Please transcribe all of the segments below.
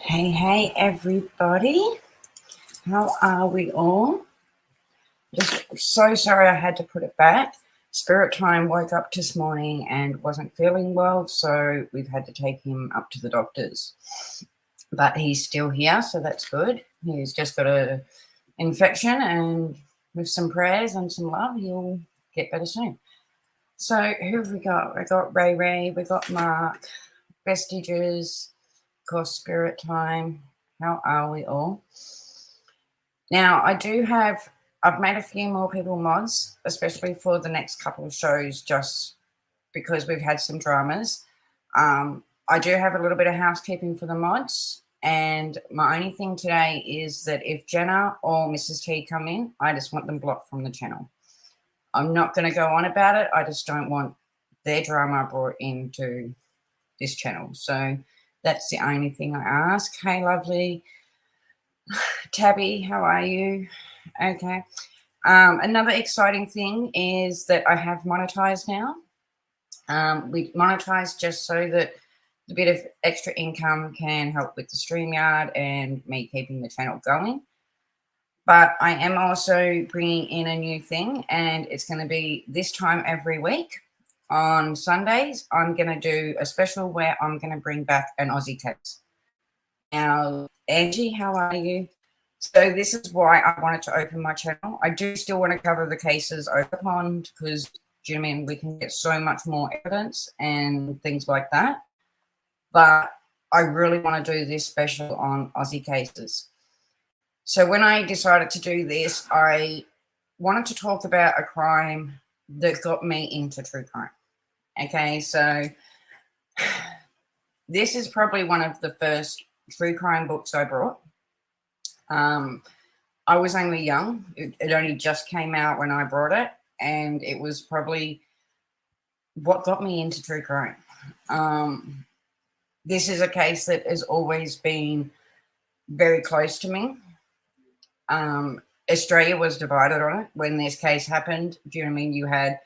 Hey, everybody. How are we all? Just so sorry I had to put it back. Spirit Time woke up this morning and wasn't feeling well, so we've had to take him up to the doctors. But he's still here, so that's good. He's just got an infection, and with some prayers and some love, he'll get better soon. So who have we got? We got Ray, we got Mark, Vestiges, of course, Spirit Time. How are we all? Now, I've made a few more people mods, especially for the next couple of shows, just because we've had some dramas. I do have a little bit of housekeeping for the mods, and my only thing today is that if Jenna or Mrs. T come in, I just want them blocked from the channel. I'm not going to go on about it. I just don't want their drama brought into this channel. So that's the only thing I ask. Hey, lovely. Tabby, how are you? Okay. Another exciting thing is that I have monetized now. We monetized just so that a bit of extra income can help with the StreamYard and me keeping the channel going. But I am also bringing in a new thing, and it's going to be this time every week. On Sundays, I'm going to do a special where I'm going to bring back an Aussie case. Now, Angie, how are you? So this is why I wanted to open my channel. I do still want to cover the cases over pond because, do you know what I mean, we can get so much more evidence and things like that. But I really want to do this special on Aussie cases. So when I decided to do this, I wanted to talk about a crime that got me into true crime. Okay, so this is probably one of the first true crime books I brought. I was only young. It only just came out when I brought it, and it was probably what got me into true crime. This is a case that has always been very close to me. Australia was divided on it when this case happened. Do you know what I mean? You had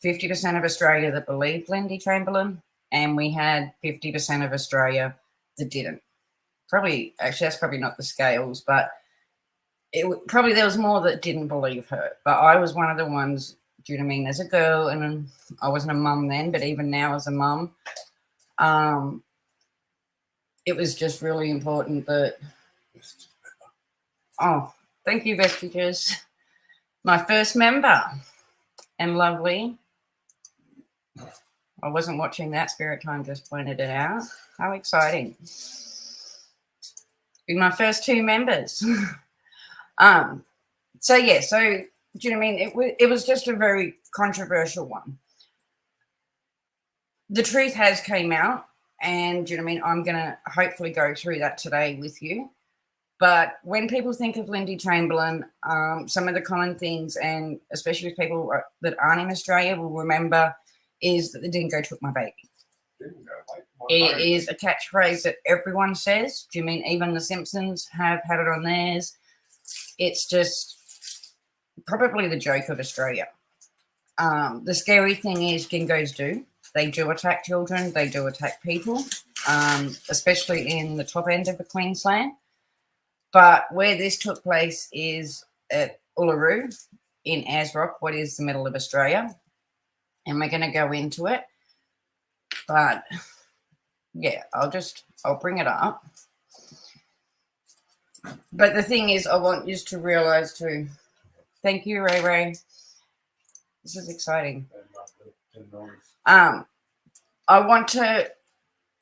50% of Australia that believed Lindy Chamberlain, and we had 50% of Australia that didn't. Actually, that's probably not the scales, but probably there was more that didn't believe her. But I was one of the ones, do you know what I mean, as a girl, and I wasn't a mum then, but even now as a mum, it was just really important that, oh, thank you, Vestiges. My first member, and lovely. I wasn't watching that. Spirit Time just pointed it out. How exciting. Be my first two members. So do you know what I mean? It was just a very controversial one. The truth has came out, and do you know what I mean? I'm going to hopefully go through that today with you. But when people think of Lindy Chamberlain, some of the common things, and especially with people that aren't in Australia will remember, is that the dingo took my baby. It is a catchphrase that everyone says. Do you mean even the Simpsons have had it on theirs? It's just probably the joke of Australia. The scary thing is dingoes do. They do attack children. They do attack people, especially in the top end of the Queensland. But where this took place is at Uluru in Asrock, what is the middle of Australia. And we're going to go into it. But yeah, I'll bring it up. But the thing is, I want you to realize too. Thank you, Ray. This is exciting. I want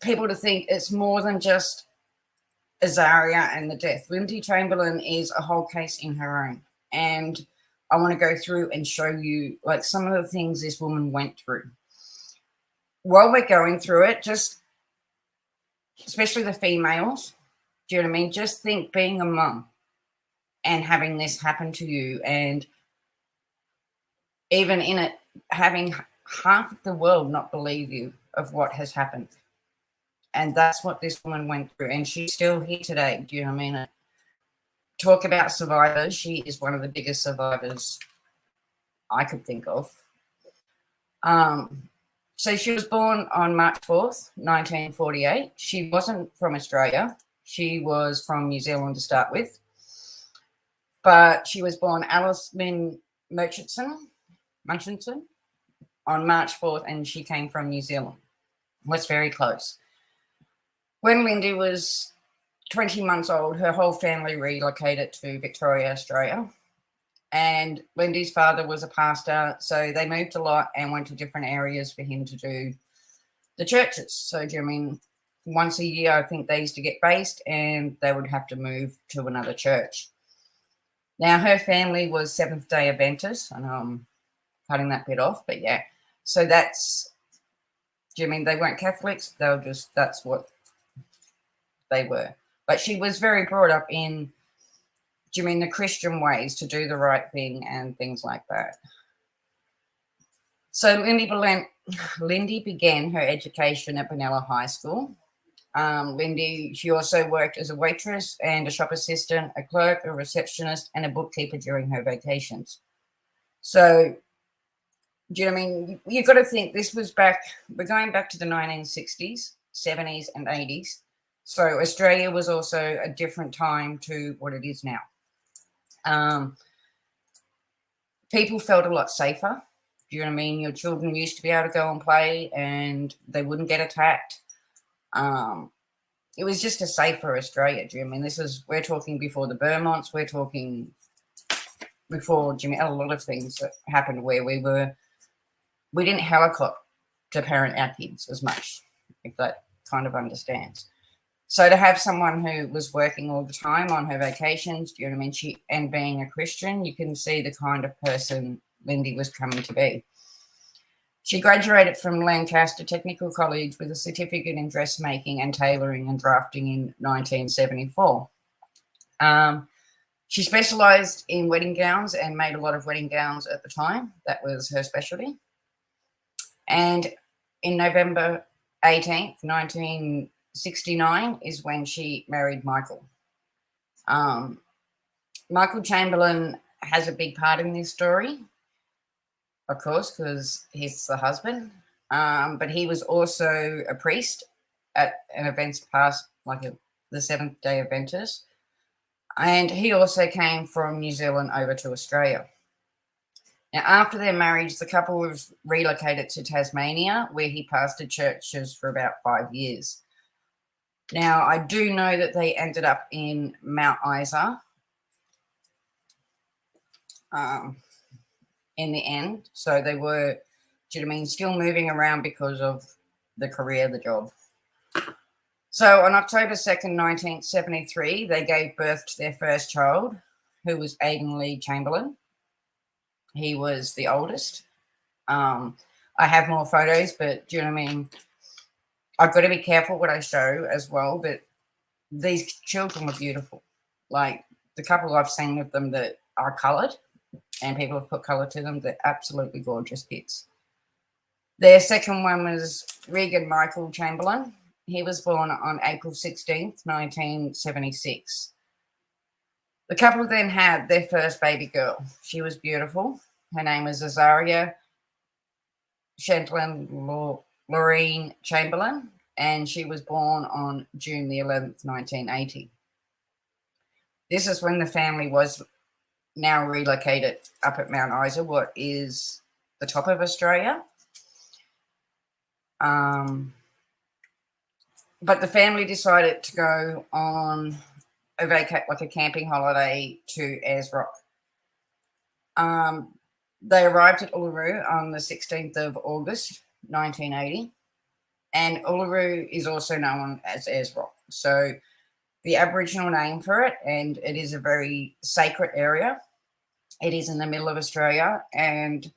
people to think it's more than just Azaria and the death. Lindy Chamberlain is a whole case in her own. And I want to go through and show you like some of the things this woman went through. While we're going through it, just especially the females, do you know what I mean? Just think being a mum and having this happen to you, and even in it, having half of the world not believe you of what has happened. And that's what this woman went through. And she's still here today. Do you know what I mean? Talk about survivors. She is one of the biggest survivors I could think of. So she was born on March 4th, 1948. She wasn't from Australia. She was from New Zealand to start with, but she was born Alice Lynn Murchison on March 4th, and she came from New Zealand. Was very close. When Lindy was 20 months old, her whole family relocated to Victoria, Australia. And Lindy's father was a pastor, so they moved a lot and went to different areas for him to do the churches. So, I mean, once a year, I think they used to get based and they would have to move to another church. Now, her family was Seventh-day Adventist. I know I'm cutting that bit off, but yeah. So that's, do you mean they weren't Catholics? They were just, that's what they were. But she was very brought up in, do you mean the Christian ways to do the right thing and things like that. So Lindy began her education at Benalla High School. She also worked as a waitress and a shop assistant, a clerk, a receptionist, and a bookkeeper during her vacations. So, do you know what I mean? You've got to think this was we're going back to the 1960s, 70s, and 80s. So Australia was also a different time to what it is now. People felt a lot safer. Do you know what I mean? Your children used to be able to go and play and they wouldn't get attacked. It was just a safer Australia. Do you know what I mean? We're talking before the Burmonts. We're talking before, a lot of things that happened where we didn't helicopter to parent our kids as much, if that kind of understands. So to have someone who was working all the time on her vacations, do you know what I mean? And being a Christian, you can see the kind of person Lindy was coming to be. She graduated from Lancaster Technical College with a certificate in dressmaking and tailoring and drafting in 1974. She specialised in wedding gowns and made a lot of wedding gowns at the time. That was her specialty. And in November 18th, 1969 is when she married Michael. Michael Chamberlain has a big part in this story, of course, because he's the husband. But he was also a priest at an events past, the Seventh-day Adventist. And he also came from New Zealand over to Australia. Now, after their marriage, the couple was relocated to Tasmania, where he pastored churches for about 5 years. Now, I do know that they ended up in Mount Isa in the end. So they were, do you know what I mean, still moving around because of the career, the job. So on October 2nd, 1973, they gave birth to their first child, who was Aidan Lee Chamberlain. He was the oldest. I have more photos, but do you know what I mean? I've got to be careful what I show as well, but these children were beautiful. Like the couple I've seen with them that are coloured, and people have put colour to them, they're absolutely gorgeous kids. Their second one was Regan Michael Chamberlain. He was born on April 16th, 1976. The couple then had their first baby girl. She was beautiful. Her name was Azaria Shantlin Lorraine Chamberlain, and she was born on June the 11th, 1980. This is when the family was now relocated up at Mount Isa, what is the top of Australia. But the family decided to go on a camping holiday to Ayers Rock. They arrived at Uluru on the 16th of August, 1980. And Uluru is also known as Ayers Rock. So the Aboriginal name for it, and it is a very sacred area. It is in the middle of Australia, and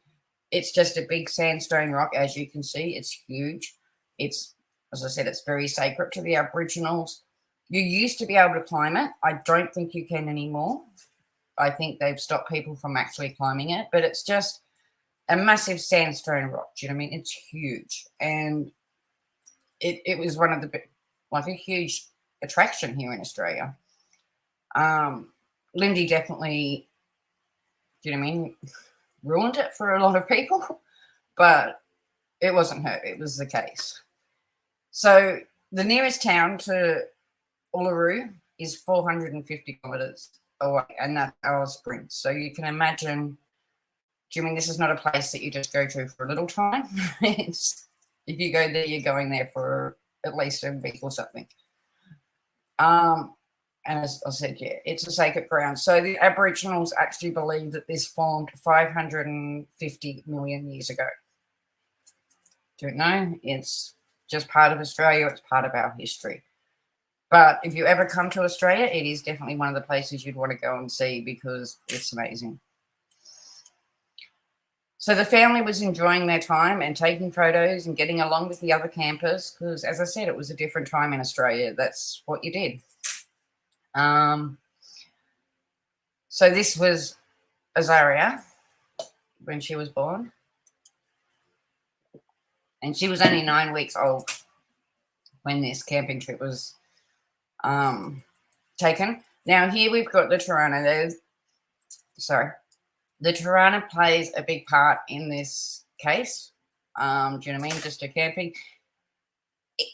it's just a big sandstone rock, as you can see. It's huge. It's, as I said, it's very sacred to the Aboriginals. You used to be able to climb it. I don't think you can anymore. I think they've stopped people from actually climbing it, but it's just a massive sandstone rock. Do you know what I mean? It's huge. And it was one of the, a huge attraction here in Australia. Lindy definitely, do you know what I mean, ruined it for a lot of people, but it wasn't her. It was the case. So the nearest town to Uluru is 450 kilometres away, and that's Alice Springs. So you can imagine, Jimmy, this is not a place that you just go to for a little time. If you go there, you're going there for at least a week or something. And as I said, yeah, it's a sacred ground. So the Aboriginals actually believe that this formed 550 million years ago. Don't know. It's just part of Australia. It's part of our history. But if you ever come to Australia, it is definitely one of the places you'd want to go and see because it's amazing. So the family was enjoying their time and taking photos and getting along with the other campers because, as I said, it was a different time in Australia. That's what you did. So this was Azaria when she was born. And she was only 9 weeks old when this camping trip was taken. Now here we've got the Tarana. The Tarana plays a big part in this case. Do you know what I mean? Just a camping.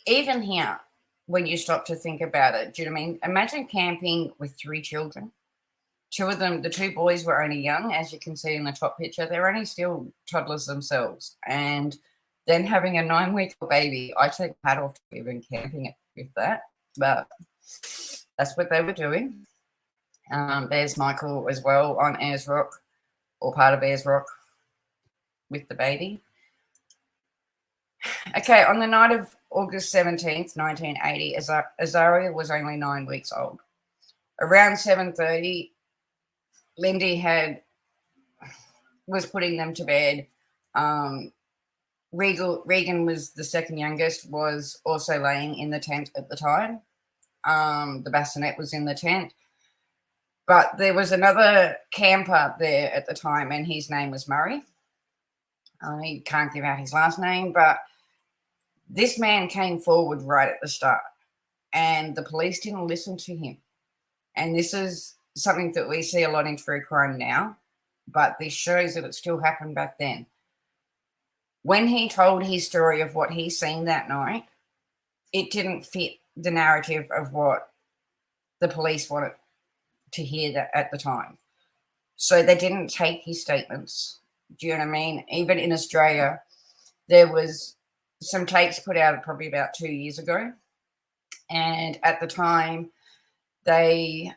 Even here, when you stop to think about it, do you know what I mean? Imagine camping with 3 children. 2 of them, the 2 boys were only young, as you can see in the top picture. They're only still toddlers themselves. And then having a 9-week-old baby, I take hat off to even camping with that. But that's what they were doing. There's Michael as well on Ayers Rock, or part of Ayers Rock, with the baby. Okay, on the night of August 17th, 1980, Azaria was only 9 weeks old. Around 7:30, Lindy was putting them to bed. Regan was the second youngest, was also laying in the tent at the time. The bassinet was in the tent. But there was another camper there at the time, and his name was Murray. He can't give out his last name, but this man came forward right at the start, and the police didn't listen to him. And this is something that we see a lot in true crime now, but this shows that it still happened back then. When he told his story of what he seen that night, it didn't fit the narrative of what the police wanted to hear that at the time. So they didn't take his statements. Do you know what I mean? Even in Australia, there was some tapes put out probably about 2 years ago. And at the time, they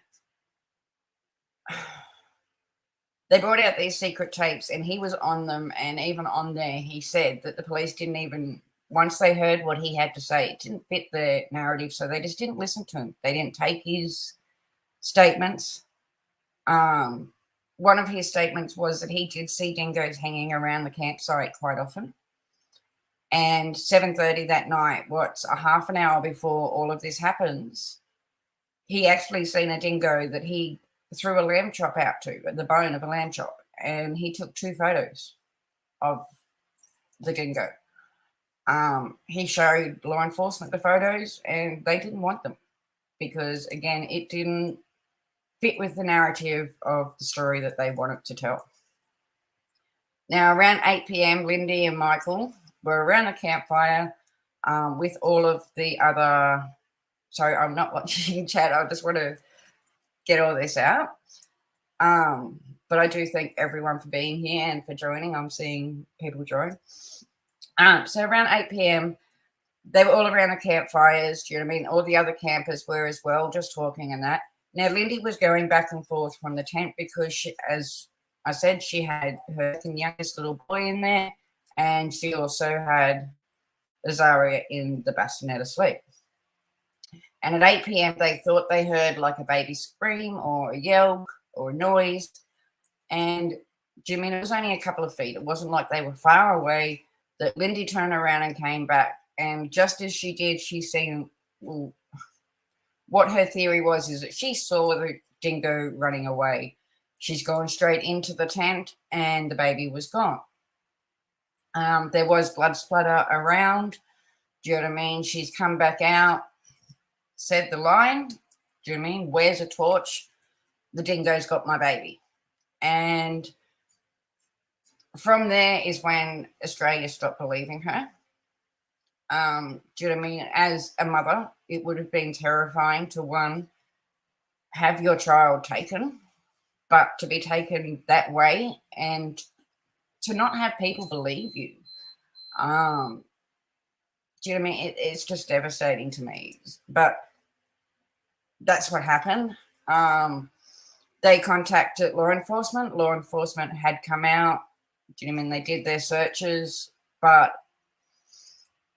brought out these secret tapes, and he was on them, and even on there he said that the police didn't even, once they heard what he had to say, it didn't fit the narrative, so they just didn't listen to him. They didn't take his statements. One of his statements was that he did see dingoes hanging around the campsite quite often. And 7:30 that night, what's a half an hour before all of this happens, he actually seen a dingo that he threw a lamb chop out to, the bone of a lamb chop, and he took 2 photos of the dingo. He showed law enforcement the photos, and they didn't want them because, again, it didn't fit with the narrative of the story that they wanted to tell. Now, around 8 p.m., Lindy and Michael were around a campfire with all of the other... Sorry, I'm not watching chat. I just want to get all this out. But I do thank everyone for being here and for joining. I'm seeing people join. So around 8 p.m., they were all around the campfires. Do you know what I mean? All the other campers were as well, just talking and that. Now, Lindy was going back and forth from the tent because, she, as I said, she had her youngest little boy in there, and she also had Azaria in the bassinet asleep. And at 8 p.m., they thought they heard like a baby scream or a yell or a noise. And Jimmy, it was only a couple of feet. It wasn't like they were far away. That Lindy turned around and came back. And just as she did, she seen, well, what her theory was is that she saw the dingo running away. She's gone straight into the tent and the baby was gone. There was blood splatter around. Do you know what I mean? She's come back out, said the line, do you know what I mean? Where's a torch? The dingo's got my baby. And from there is when Australia stopped believing her. Do you know what I mean? As a mother, it would have been terrifying to, one, have your child taken, but to be taken that way and to not have people believe you. Do you know what I mean? It's just devastating to me. But that's what happened. They contacted law enforcement. Law enforcement had come out. Do you know what I mean? They did their searches, but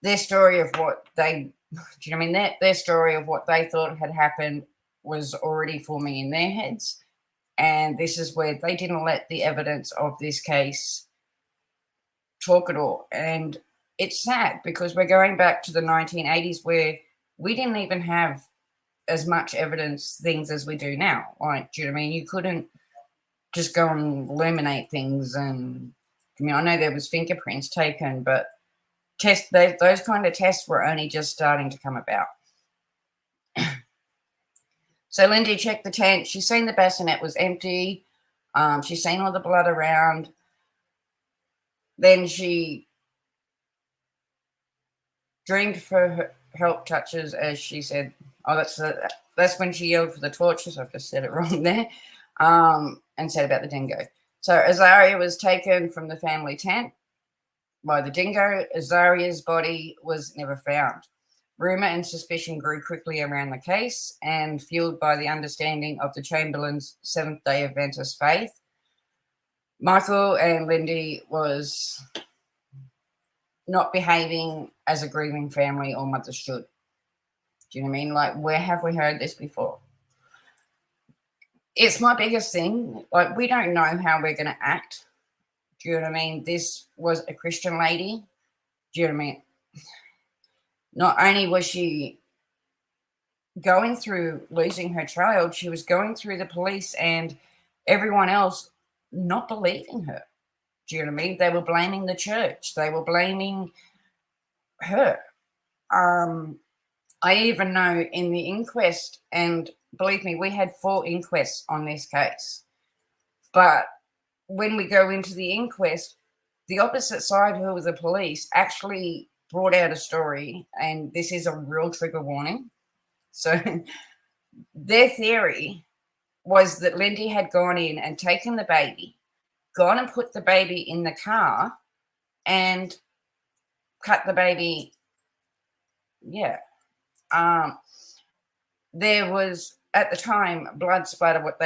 their story of what they, do you know what I mean? Their story of what they thought had happened was already forming in their heads. And this is where they didn't let the evidence of this case talk at all. And it's sad because we're going back to the 1980s where we didn't even have as much evidence things as we do now. Like, do you know what I mean? You couldn't just go and illuminate things. And I mean, I know there was fingerprints taken, but those kind of tests were only just starting to come about. So Lindy checked the tent. She's seen the bassinet was empty. She's seen all the blood around. Then she dreamed for her help touches, as she said. Oh, that's when she yelled for the torches. I've just said it wrong there. And said about the dingo. So Azaria was taken from the family tent by the dingo. Azaria's body was never found. Rumour and suspicion grew quickly around the case, and fueled by the understanding of the Chamberlain's Seventh-day Adventist faith, Michael and Lindy was not behaving as a grieving family or mother should. Do you know what I mean? Like, where have we heard this before? It's my biggest thing. Like, we don't know how we're going to act. Do you know what I mean? This was a Christian lady. Do you know what I mean? Not only was she going through losing her child, she was going through the police and everyone else not believing her. Do you know what I mean? They were blaming the church. They were blaming her. I even know in the inquest, and believe me, we had 4 inquests on this case. But when we go into the inquest, the opposite side, who were the police, actually brought out a story, and this is a real trigger warning. So their theory was that Lindy had gone in and taken the baby, gone and put the baby in the car and cut the baby. Yeah. There was, at the time, blood splatter, what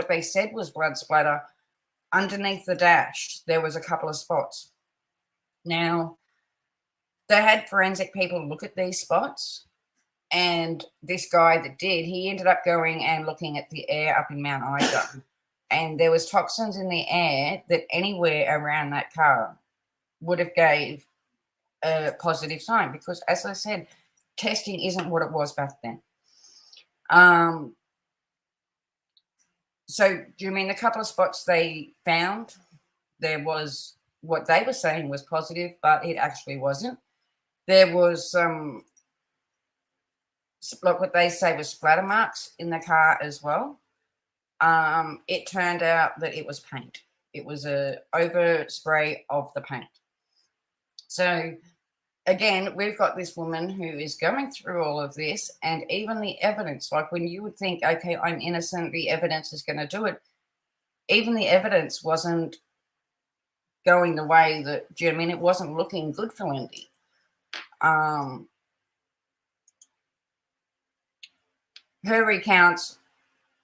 they said was blood splatter. Underneath the dash, there was a couple of spots. Now, they had forensic people look at these spots, and this guy that did, he ended up going and looking at the air up in Mount Isa, and there was toxins in the air that anywhere around that car would have gave a positive sign, because, as I said, testing isn't what it was back then. So, do you mean a couple of spots they found? There was what they were saying was positive, but it actually wasn't. There was some, like what they say was splatter marks in the car as well. It turned out that it was paint. It was a overspray of the paint. So, again, we've got this woman who is going through all of this, and even the evidence, like when you would think, okay, I'm innocent, the evidence is going to do it, even the evidence wasn't going the way that, do you know what I mean? It wasn't looking good for Lindy. Her recounts,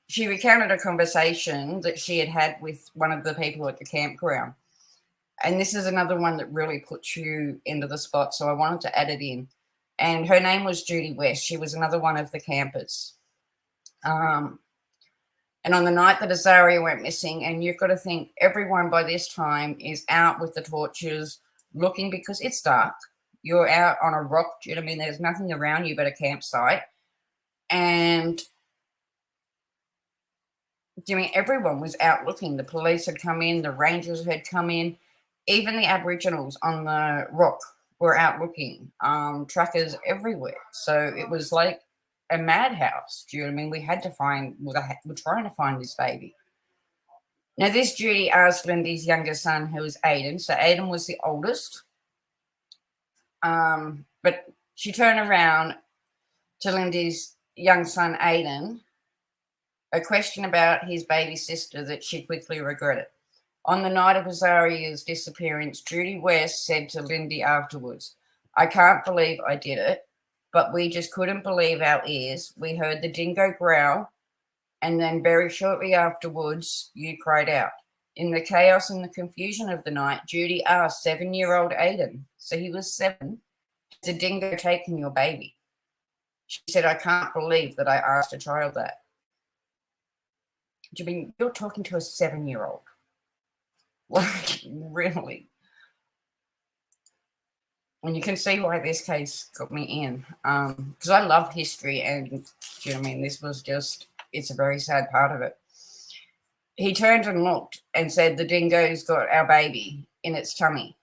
she recounted a conversation that she had had with one of the people at the campground. And this is another one that really puts you into the spot, so I wanted to add it in. And her name was Judy West. She was another one of the campers. And on the night that Azaria went missing, and you've got to think everyone by this time is out with the torches looking, because it's dark. You're out on a rock. Do you know what I mean? There's nothing around you but a campsite. And do you mean everyone was out looking? The police had come in. The rangers had come in. Even the Aboriginals on the rock were out looking, trackers everywhere. So it was like a madhouse. Do you know what I mean? We had to find, we're trying to find this baby. Now, this Judy asked Lindy's younger son, who was Aiden. So Aiden was the oldest. But But she turned around to Lindy's young son, Aiden, a question about his baby sister that she quickly regretted. On the night of Azaria's disappearance, Judy West said to Lindy afterwards, "I can't believe I did it, but we just couldn't believe our ears. We heard the dingo growl, and then very shortly afterwards, you cried out. In the chaos and the confusion of the night, Judy asked 7-year-old Aiden, so he was 7, has a dingo taken your baby?" She said, "I can't believe that I asked a child that." Do you mean you're talking to a 7-year-old? Like, really? And you can see why this case got me in. Because I love history, and do you know what I mean? This was just, it's a very sad part of it. He turned and looked and said, "The dingo's got our baby in its tummy."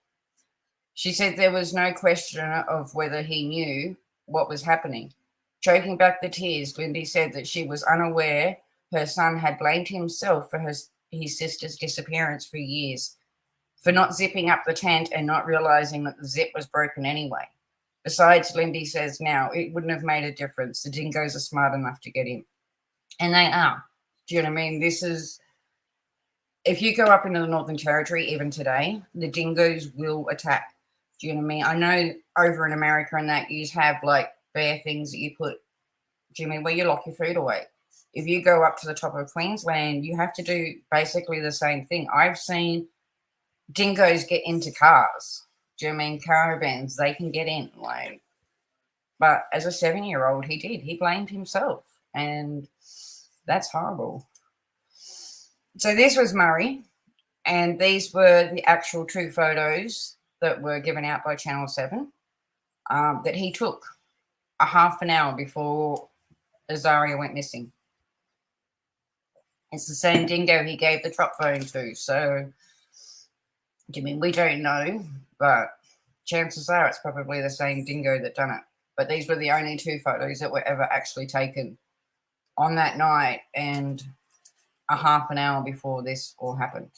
She said there was no question of whether he knew what was happening. Choking back the tears, Lindy said that she was unaware her son had blamed himself for his sister's disappearance for years, for not zipping up the tent and not realizing that the zip was broken anyway. Besides, Lindy says now, it wouldn't have made a difference. The dingoes are smart enough to get him. And they are. Do you know what I mean? This is, if you go up into the Northern Territory, even today, the dingoes will attack. Do you know what I mean? I know over in America and that you have like bear things that you put, do you mean where you lock your food away? If you go up to the top of Queensland, you have to do basically the same thing. I've seen dingoes get into cars. Do you know what I mean? Caravans, they can get in. Like, but as a 7-year-old, he did. He blamed himself. And that's horrible. So this was Murray. And these were the actual true photos that were given out by Channel 7 that he took a half an hour before Azaria went missing. It's the same dingo he gave the drop phone to. So, I mean, we don't know, but chances are it's probably the same dingo that done it. But these were the only 2 photos that were ever actually taken on that night and a half an hour before this all happened.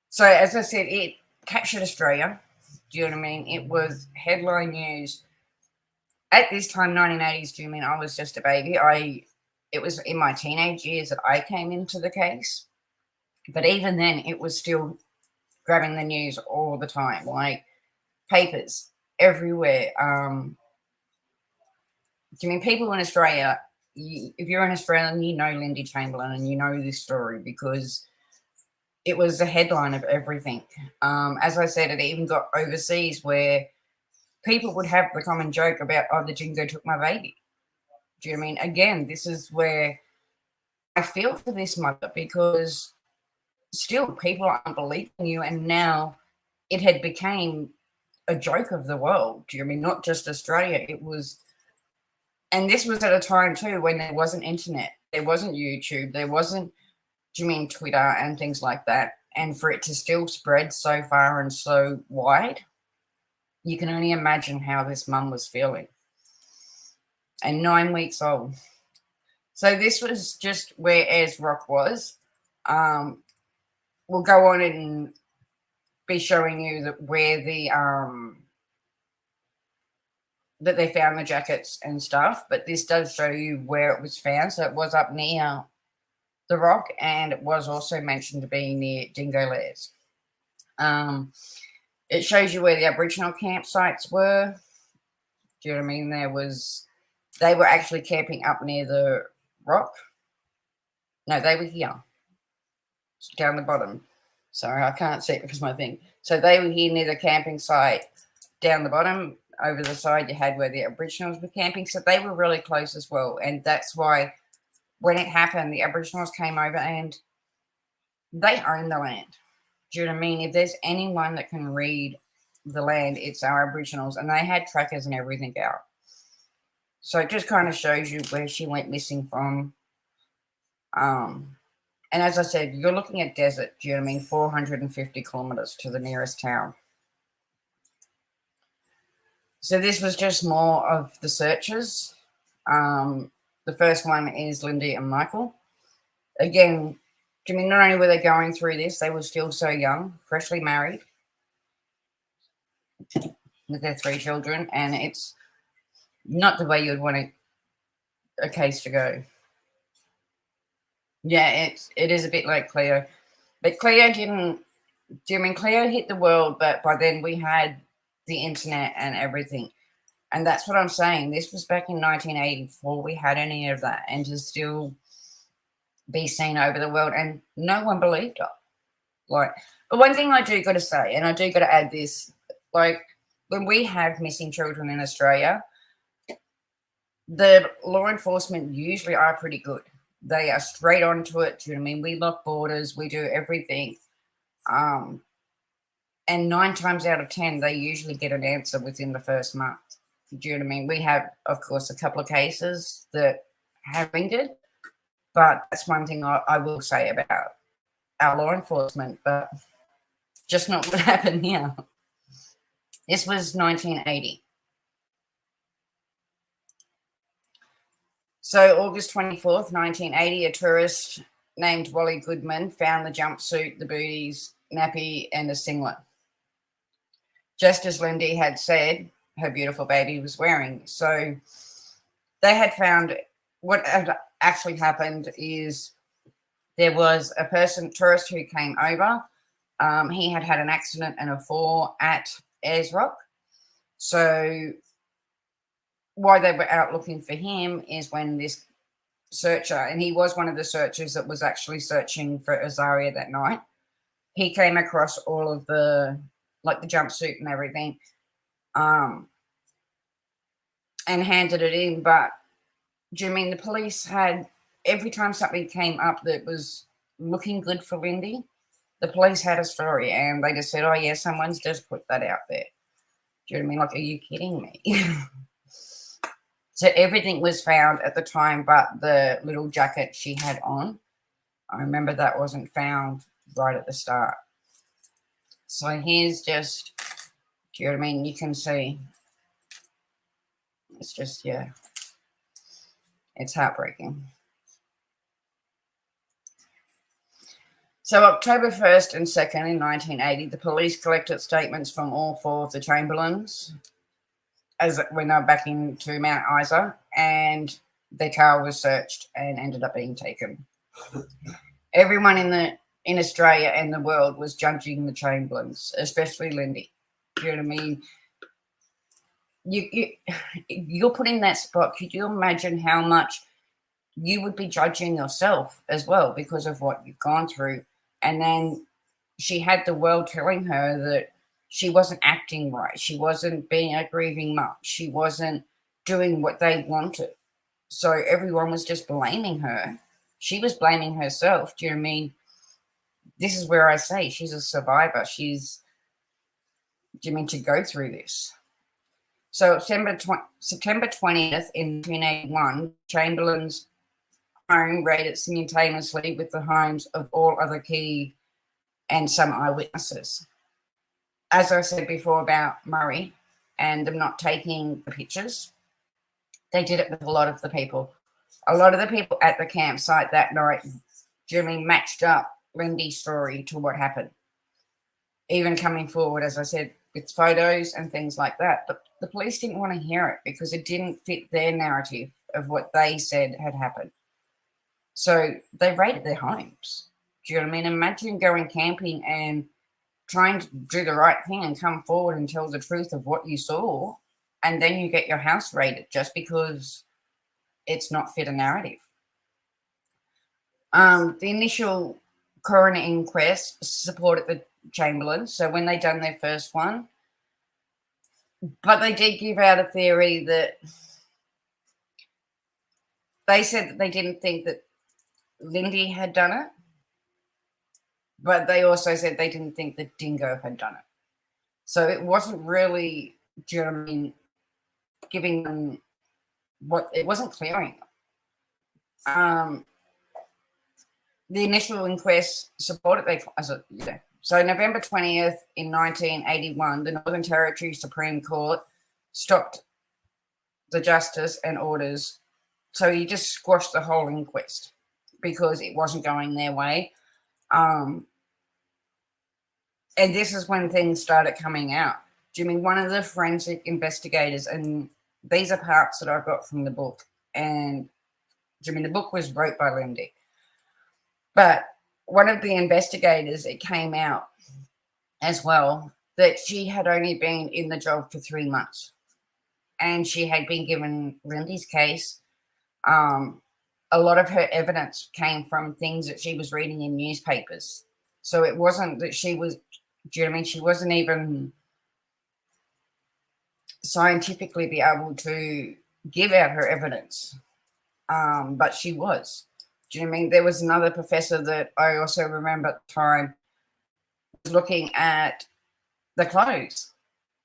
So, as I said, it captured Australia. Do you know what I mean? It was headline news. At this time, 1980s, do you mean I was just a baby? It was in my teenage years that I came into the case. But even then, it was still grabbing the news all the time, like papers everywhere. Do you mean people in Australia, if you're an Australian, you know Lindy Chamberlain and you know this story because it was the headline of everything. As I said, it even got overseas where people would have the common joke about, "Oh, the dingo took my baby." Do you know what I mean? Again, this is where I feel for this mother because still people aren't believing you, and now it had became a joke of the world. Do you know what I mean? Not just Australia. It was, and this was at a time too when there wasn't internet, there wasn't YouTube, there wasn't, do you mean Twitter and things like that, and for it to still spread so far and so wide, you can only imagine how this mum was feeling. And 9 weeks old. So this was just where Ayers Rock was. We'll go on and be showing you that where the that they found the jackets and stuff, but this does show you where it was found. So it was up near the rock, and it was also mentioned to be near Dingo Lairs. It shows you where the Aboriginal campsites were. Do you know what I mean? They were actually camping up near the rock. No, they were here, down the bottom. Sorry, I can't see it because my thing. So they were here near the camping site, down the bottom. Over the side, you had where the Aboriginals were camping. So they were really close as well. And that's why when it happened, the Aboriginals came over and they own the land. Do you know what I mean? If there's anyone that can read the land, it's our Aboriginals. And they had trackers and everything out. So it just kind of shows you where she went missing from. And as I said, you're looking at desert. Do you know what I mean? 450 kilometers to the nearest town. So this was just more of the searches. The first one is Lindy and Michael. Again, I mean, not only were they going through this, they were still so young, freshly married. with their 3 children, and it's not the way you'd want a case to go. Yeah, it is a bit like Cleo. But Cleo didn't, Cleo hit the world, but by then we had the internet and everything. And that's what I'm saying. This was back in 1980 before we had any of that, and to still be seen over the world, and no one believed her. Like, but one thing I do got to say, and I do got to add this, like, when we have missing children in Australia, the law enforcement usually are pretty good. They are straight onto it. Do you know what I mean? We lock borders. We do everything. And 9 times out of 10, they usually get an answer within the first month. Do you know what I mean? We have, of course, a couple of cases that have lingered, but that's one thing I will say about our law enforcement, but just not what happened here. This was 1980. So August 24th, 1980, a tourist named Wally Goodman found the jumpsuit, the booties, nappy, and a singlet, just as Lindy had said her beautiful baby was wearing. So they had found, what had actually happened is there was a tourist who came over. He had had an accident and a fall at Ayers Rock. So why they were out looking for him is when this searcher, and he was one of the searchers that was actually searching for Azaria that night, he came across all of the, like, the jumpsuit and everything, and handed it in. But do you mean the police had, every time something came up that was looking good for Lindy, the police had a story, and they just said, oh yeah, someone's just put that out there. Do you know what I mean? Like, are you kidding me? So everything was found at the time, but the little jacket she had on, I remember that wasn't found right at the start. So here's just, do you know what I mean? You can see. It's just, yeah. It's heartbreaking. So October 1st and 2nd in 1980, the police collected statements from all 4 of the Chamberlains as when they were back into Mount Isa, and their car was searched and ended up being taken. Everyone in Australia and the world was judging the Chamberlains, especially Lindy. Do you know what I mean? You're put in that spot. Could you imagine how much you would be judging yourself as well because of what you've gone through? And then she had the world telling her that she wasn't acting right. She wasn't being a grieving mum. She wasn't doing what they wanted. So everyone was just blaming her. She was blaming herself. Do you know what I mean? This is where I say she's a survivor. Do you mean to go through this? So September 20th in 1981, Chamberlain's home raided simultaneously with the homes of all other key and some eyewitnesses. As I said before about Murray and them not taking the pictures, they did it with a lot of the people. A lot of the people at the campsite that night, Jimmy, matched up Lindy's story to what happened. Even coming forward, as I said, with photos and things like that. But the police didn't want to hear it because it didn't fit their narrative of what they said had happened. So they raided their homes. Do you know what I mean? Imagine going camping and trying to do the right thing and come forward and tell the truth of what you saw, and then you get your house raided just because it's not fit a narrative. The initial coroner inquest supported the Chamberlains, so when they done their first one, but they did give out a theory that they said that they didn't think that Lindy had done it, but they also said they didn't think that Dingo had done it. So it wasn't really, do you know what I mean, giving them what, it wasn't clearing them. The initial inquest supported their, so November 20th in 1981, the Northern Territory Supreme Court stopped the justice and orders. So he just squashed the whole inquest because it wasn't going their way. And this is when things started coming out. Jimmy, one of the forensic investigators, and these are parts that I got from the book, and Jimmy, the book was wrote by Lindy, but one of the investigators, it came out as well that she had only been in the job for 3 months, and she had been given Lindy's case. A lot of her evidence came from things that she was reading in newspapers. So it wasn't that she was, do you know what I mean? She wasn't even scientifically be able to give out her evidence, but she was. Do you know what I mean? There was another professor that I also remember at the time looking at the clothes,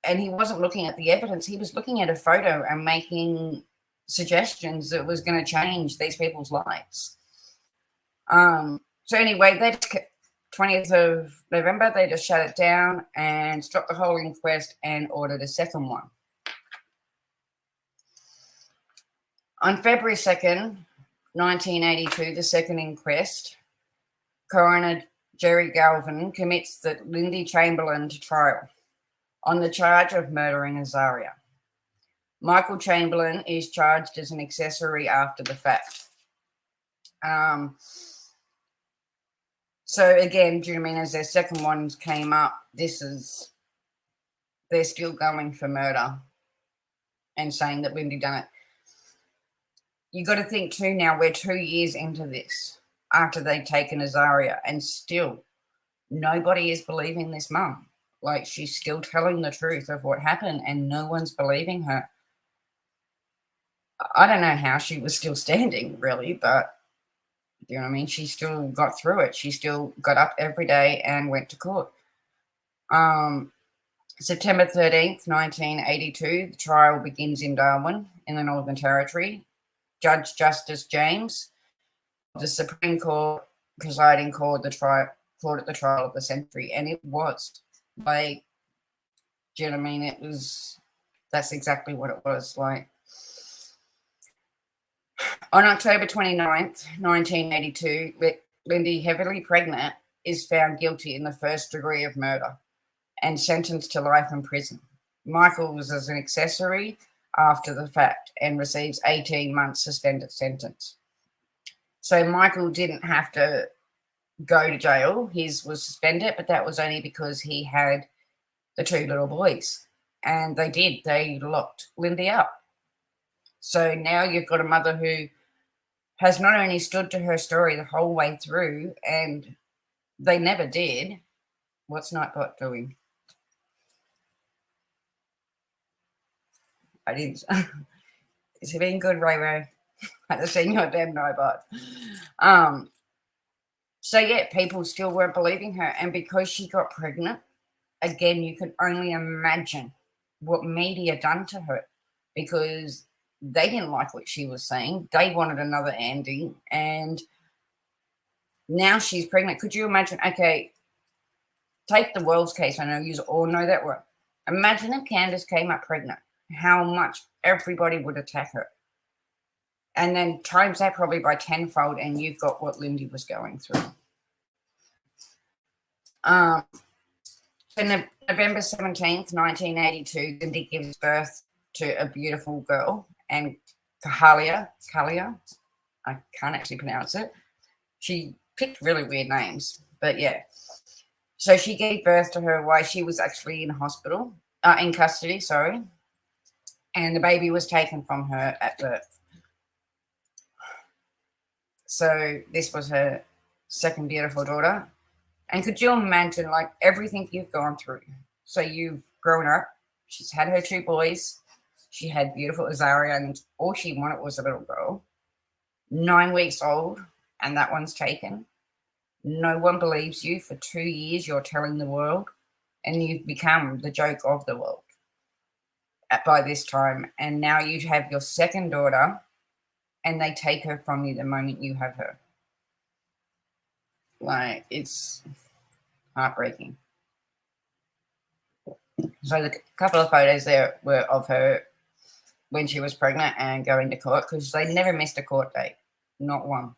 and he wasn't looking at the evidence. He was looking at a photo and making suggestions that was going to change these people's lives. So anyway, that 20th of November, they just shut it down and stopped the whole inquest and ordered a second one. On February 2nd, 1982, the second inquest, Coroner Jerry Galvin commits the Lindy Chamberlain to trial on the charge of murdering Azaria. Michael Chamberlain is charged as an accessory after the fact. So again, do you know what I mean? As their second ones came up, they're still going for murder and saying that Lindy done it. You got to think too now, we're 2 years into this after they've taken Azaria, and still nobody is believing this mum. Like, she's still telling the truth of what happened and no one's believing her. I don't know how she was still standing, really, but you know what I mean? She still got through it. She still got up every day and went to court. September 13th, 1982, the trial begins in Darwin in the Northern Territory. Judge Justice James of the Supreme Court presiding called it the trial of the century, and it was. Like, do you know what I mean? That's exactly what it was like. On October 29th, 1982, Lindy, heavily pregnant, is found guilty in the first degree of murder and sentenced to life in prison. Michael was as an accessory after the fact and receives 18 months suspended sentence. So Michael didn't have to go to jail. His was suspended, but that was only because he had the two little boys. And they locked Lindy up. So now you've got a mother who has not only stood to her story the whole way through, and they never did. What's Nightbot doing? I didn't. Is he being good, Ray Ray? I had to see your damn Nightbot. So yeah, people still weren't believing her, and because she got pregnant, again, you can only imagine what media done to her, because they didn't like what she was saying. They wanted another ending, and now she's pregnant. Could you imagine? Okay, take the world's case. I know you all know that word. Imagine if Candace came up pregnant, how much everybody would attack her. And then times that probably by tenfold, and you've got what Lindy was going through. So November 17th, 1982, Lindy gives birth to a beautiful girl, and Kalia, I can't actually pronounce it. She picked really weird names, but yeah. So she gave birth to her while she was actually in custody, sorry. And the baby was taken from her at birth. So this was her second beautiful daughter. And could you imagine, like, everything you've gone through? So you've grown up. She's had her two boys. She had beautiful Azaria, and all she wanted was a little girl. 9 weeks old, and that one's taken. No one believes you. For 2 years, you're telling the world, and you've become the joke of the world by this time. And now you have your second daughter, and they take her from you the moment you have her. Like, it's heartbreaking. So the couple of photos there were of her when she was pregnant and going to court, because they never missed a court date, not one.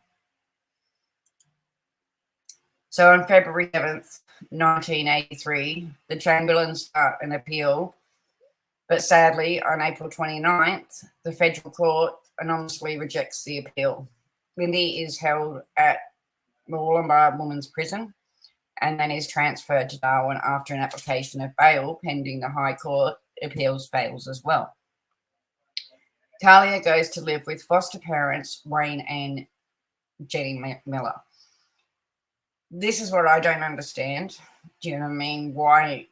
So on February 7th, 1983, the Chamberlains start an appeal But sadly, on April 29th, the federal court anonymously rejects the appeal. Lindy is held at Mooloolaba Women's Prison and then is transferred to Darwin after an application of bail pending the High Court appeals fails as well. Talia goes to live with foster parents Wayne and Jenny Miller. This is what I don't understand. Do you know what I mean? Why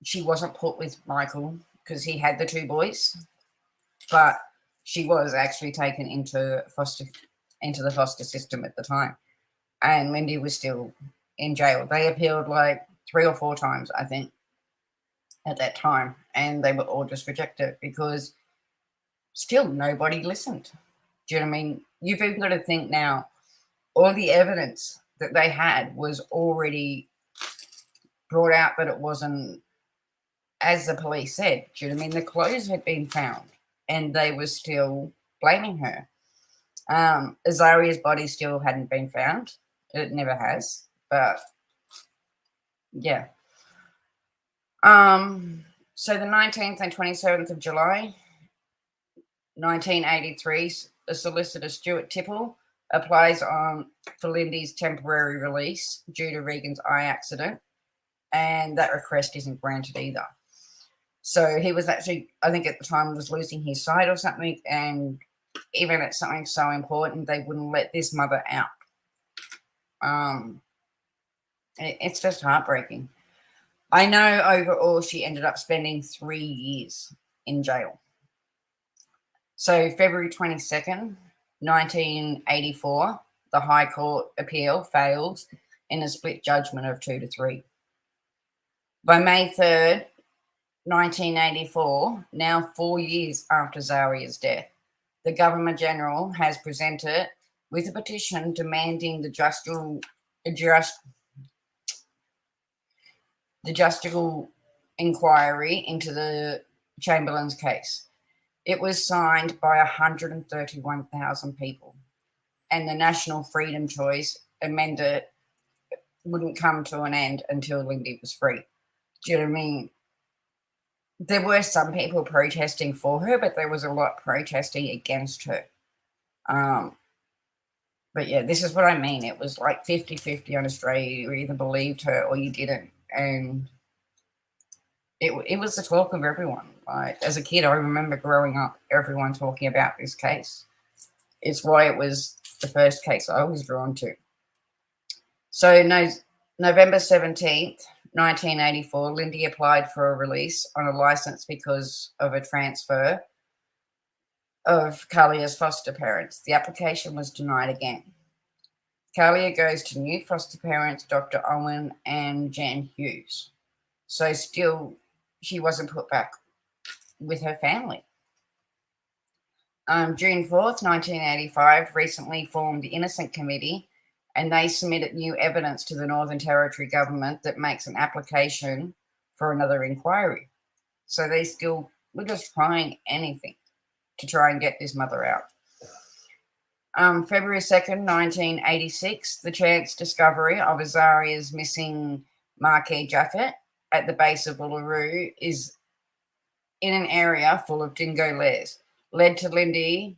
she wasn't put with Michael, because he had the two boys, but she was actually taken into the foster system at the time, and Lindy was still in jail. They appealed like 3 or 4 times, I think, at that time, and they were all just rejected because still nobody listened. Do you know what I mean? You've even got to think now, all the evidence that they had was already brought out that it wasn't as the police said. Do you know what I mean? The clothes had been found and they were still blaming her. Azaria's body still hadn't been found. It never has. But yeah. So the 19th and 27th of July, 1983, a solicitor, Stuart Tipple, applies for Lindy's temporary release due to Regan's eye accident, and that request isn't granted either. So he was actually, I think at the time, was losing his sight or something, and even at something so important, they wouldn't let this mother out. It's just heartbreaking. I know overall she ended up spending 3 years in jail. So February 22nd, 1984, the High Court appeal failed in a split judgment of 2-3. By May 3rd, 1984, now 4 years after Zaria's death, the Governor General has presented with a petition demanding the justicial inquiry into the Chamberlain's case. It was signed by 131,000 people, and the National Freedom Choice amended wouldn't come to an end until Lindy was free. Do you know what I mean? There were some people protesting for her, but there was a lot protesting against her. But yeah, this is what I mean. It was like 50-50 on Australia. You either believed her or you didn't. And it was the talk of everyone. Like, as a kid, I remember growing up, everyone talking about this case. It's why it was the first case I was drawn to. So November 17th, 1984, Lindy applied for a release on a license because of a transfer of Kalia's foster parents. The application was denied again. Kalia goes to new foster parents, Dr. Owen and Jan Hughes. So still, she wasn't put back with her family. June 4th, 1985, recently formed the Innocent Committee, and they submitted new evidence to the Northern Territory government that makes an application for another inquiry. So they still were just trying anything to try and get this mother out. February 2nd, 1986, the chance discovery of Azaria's missing marquee jacket at the base of Uluru is in an area full of dingo lairs. Led to Lindy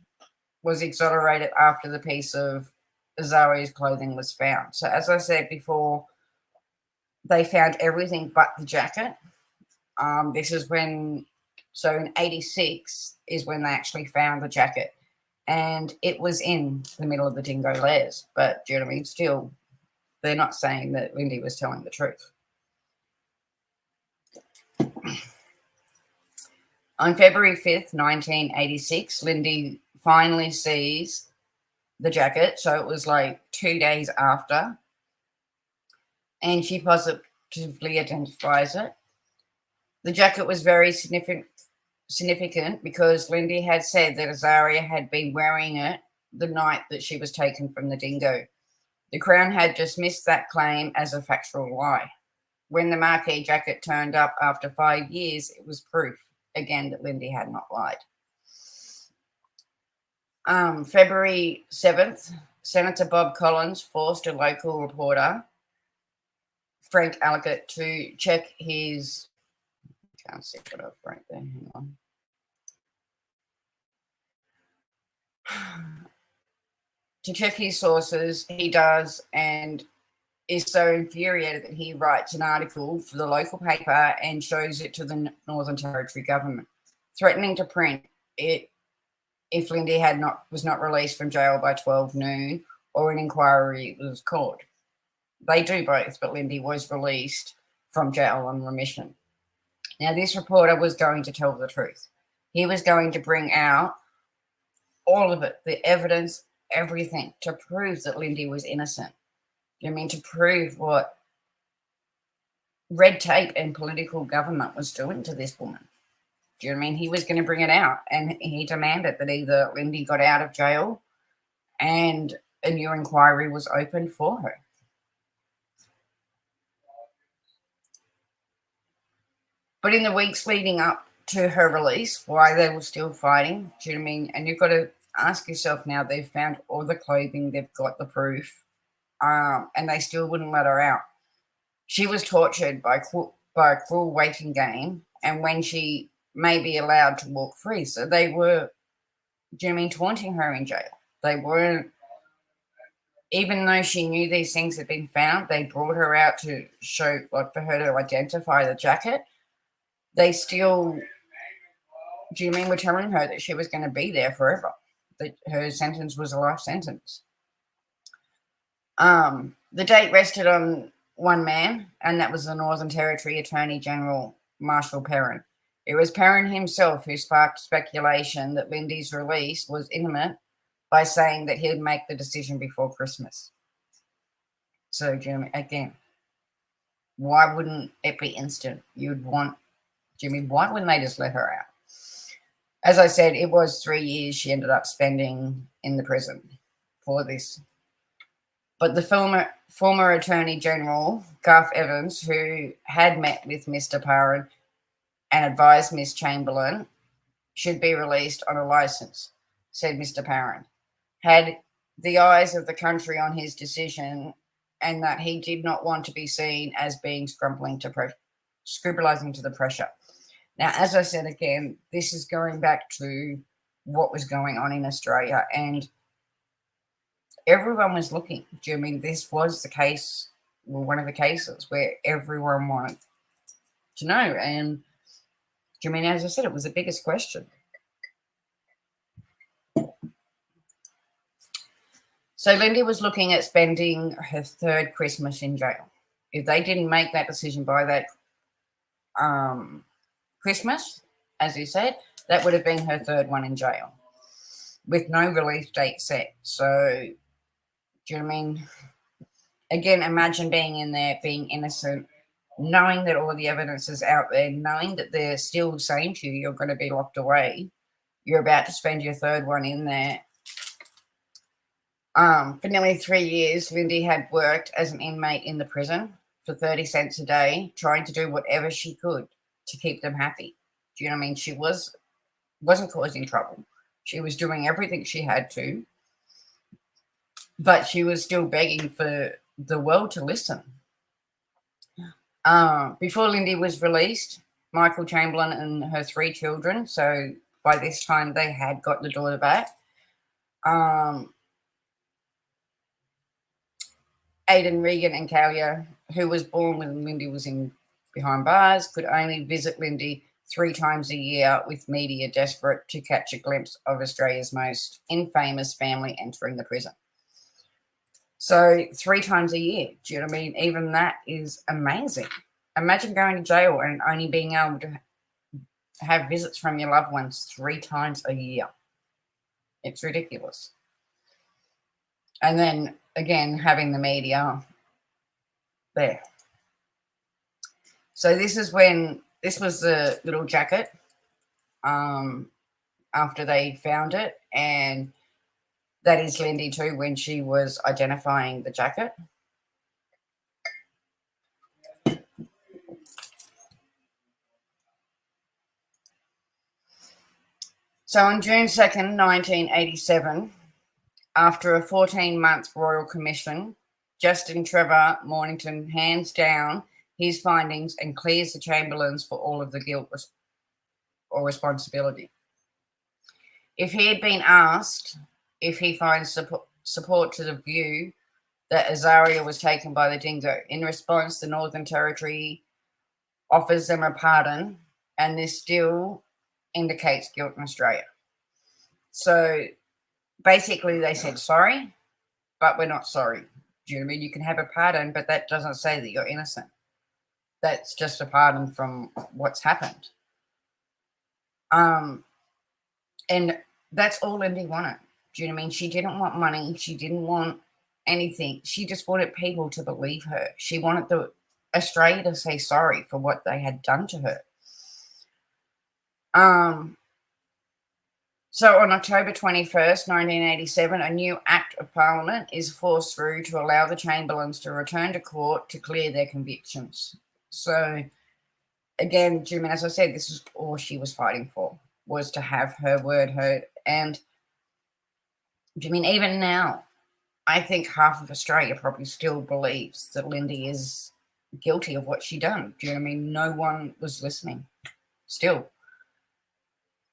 was exonerated after the piece of Azaria's clothing was found. So as I said before, they found everything but the jacket. This is when, so in 86 is when they actually found the jacket. And it was in the middle of the dingo lairs. But, do you know what I mean? Still, they're not saying that Lindy was telling the truth. On February 5th, 1986, Lindy finally sees the jacket. So it was like 2 days after. And she positively identifies it. The jacket was very significant because Lindy had said that Azaria had been wearing it the night that she was taken from the dingo. The Crown had dismissed that claim as a factual lie. When the marquee jacket turned up after 5 years, it was proof, again, that Lindy had not lied. February 7th, Senator Bob Collins forced a local reporter, Frank Allickett, to check his Can't see what I've wrote there. Hang on. To check his sources, he does, and is so infuriated that he writes an article for the local paper and shows it to the Northern Territory government, threatening to print it if Lindy was not released from jail by 12 noon or an inquiry was called. They do both, but Lindy was released from jail on remission. Now, this reporter was going to tell the truth. He was going to bring out all of it, the evidence, everything, to prove that Lindy was innocent. Do you mean to prove what red tape and political government was doing to this woman? Do you know what I mean? He was going to bring it out, and he demanded that either Lindy got out of jail and a new inquiry was opened for her. But in the weeks leading up to her release, why they were still fighting, do you know what I mean? And you've got to ask yourself now, they've found all the clothing, they've got the proof, and they still wouldn't let her out. She was tortured by a cruel waiting game, and when she may be allowed to walk free. So they were, do you know what I mean, taunting her in jail. They weren't, even though she knew these things had been found, they brought her out to show, like, for her to identify the jacket. They still, do you mean, were telling her that she was going to be there forever, that her sentence was a life sentence. The date rested on one man, and that was the Northern Territory Attorney General, Marshall Perrin. It was Perrin himself who sparked speculation that Lindy's release was imminent by saying that he'd make the decision before Christmas. So, Jimmy, again, why wouldn't it be instant? You'd want, Jimmy, why wouldn't they just let her out? As I said, it was 3 years she ended up spending in the prison for this. But the former Attorney General, Garth Evans, who had met with Mr. Perrin and advised Miss Chamberlain, should be released on a license, said Mr. Perrin, had the eyes of the country on his decision, and that he did not want to be seen as being scribbling to the pressure. Now, as I said again, this is going back to what was going on in Australia, and everyone was looking. Do you mean this was the case, well, one of the cases where everyone wanted to know? And do you mean, as I said, it was the biggest question. So Lindy was looking at spending her third Christmas in jail. If they didn't make that decision by that Christmas, as you said, that would have been her third one in jail with no release date set. So, do you know what I mean? Again, imagine being in there, being innocent, knowing that all the evidence is out there, knowing that they're still saying to you, you're going to be locked away. You're about to spend your third one in there. For nearly 3 years, Lindy had worked as an inmate in the prison for 30 cents a day, trying to do whatever she could to keep them happy. Do you know what I mean? She wasn't causing trouble. She was doing everything she had to, but she was still begging for the world to listen. Before Lindy was released, Michael Chamberlain and her 3 children, so by this time they had got the daughter back, Aidan, Regan and Kalia, who was born when Lindy was behind bars, could only visit Lindy 3 times a year, with media desperate to catch a glimpse of Australia's most infamous family entering the prison. So 3 times a year, do you know what I mean? Even that is amazing. Imagine going to jail and only being able to have visits from your loved ones 3 times a year. It's ridiculous. And then, again, having the media there. So this was the little jacket after they found it, and that is Lindy too when she was identifying the jacket. So on June 2nd, 1987, after a 14-month royal commission, Justin Trevor Mornington hands down his findings and clears the Chamberlains for all of the guilt or responsibility. If he had been asked if he finds support to the view that Azaria was taken by the dingo, in response, the Northern Territory offers them a pardon, and this still indicates guilt in Australia. So basically they said sorry, but we're not sorry. Do you know what I mean? You can have a pardon, but that doesn't say that you're innocent. That's just a pardon from what's happened. And that's all Lindy wanted. Do you know what I mean? She didn't want money. She didn't want anything. She just wanted people to believe her. She wanted Australia to say sorry for what they had done to her. So on October 21st, 1987, a new Act of Parliament is forced through to allow the Chamberlains to return to court to clear their convictions. So again, Jim, as I said, this is all she was fighting for, was to have her word heard. And I mean, even now, I think half of Australia probably still believes that Lindy is guilty of what she done. Do you know what I mean? No one was listening still.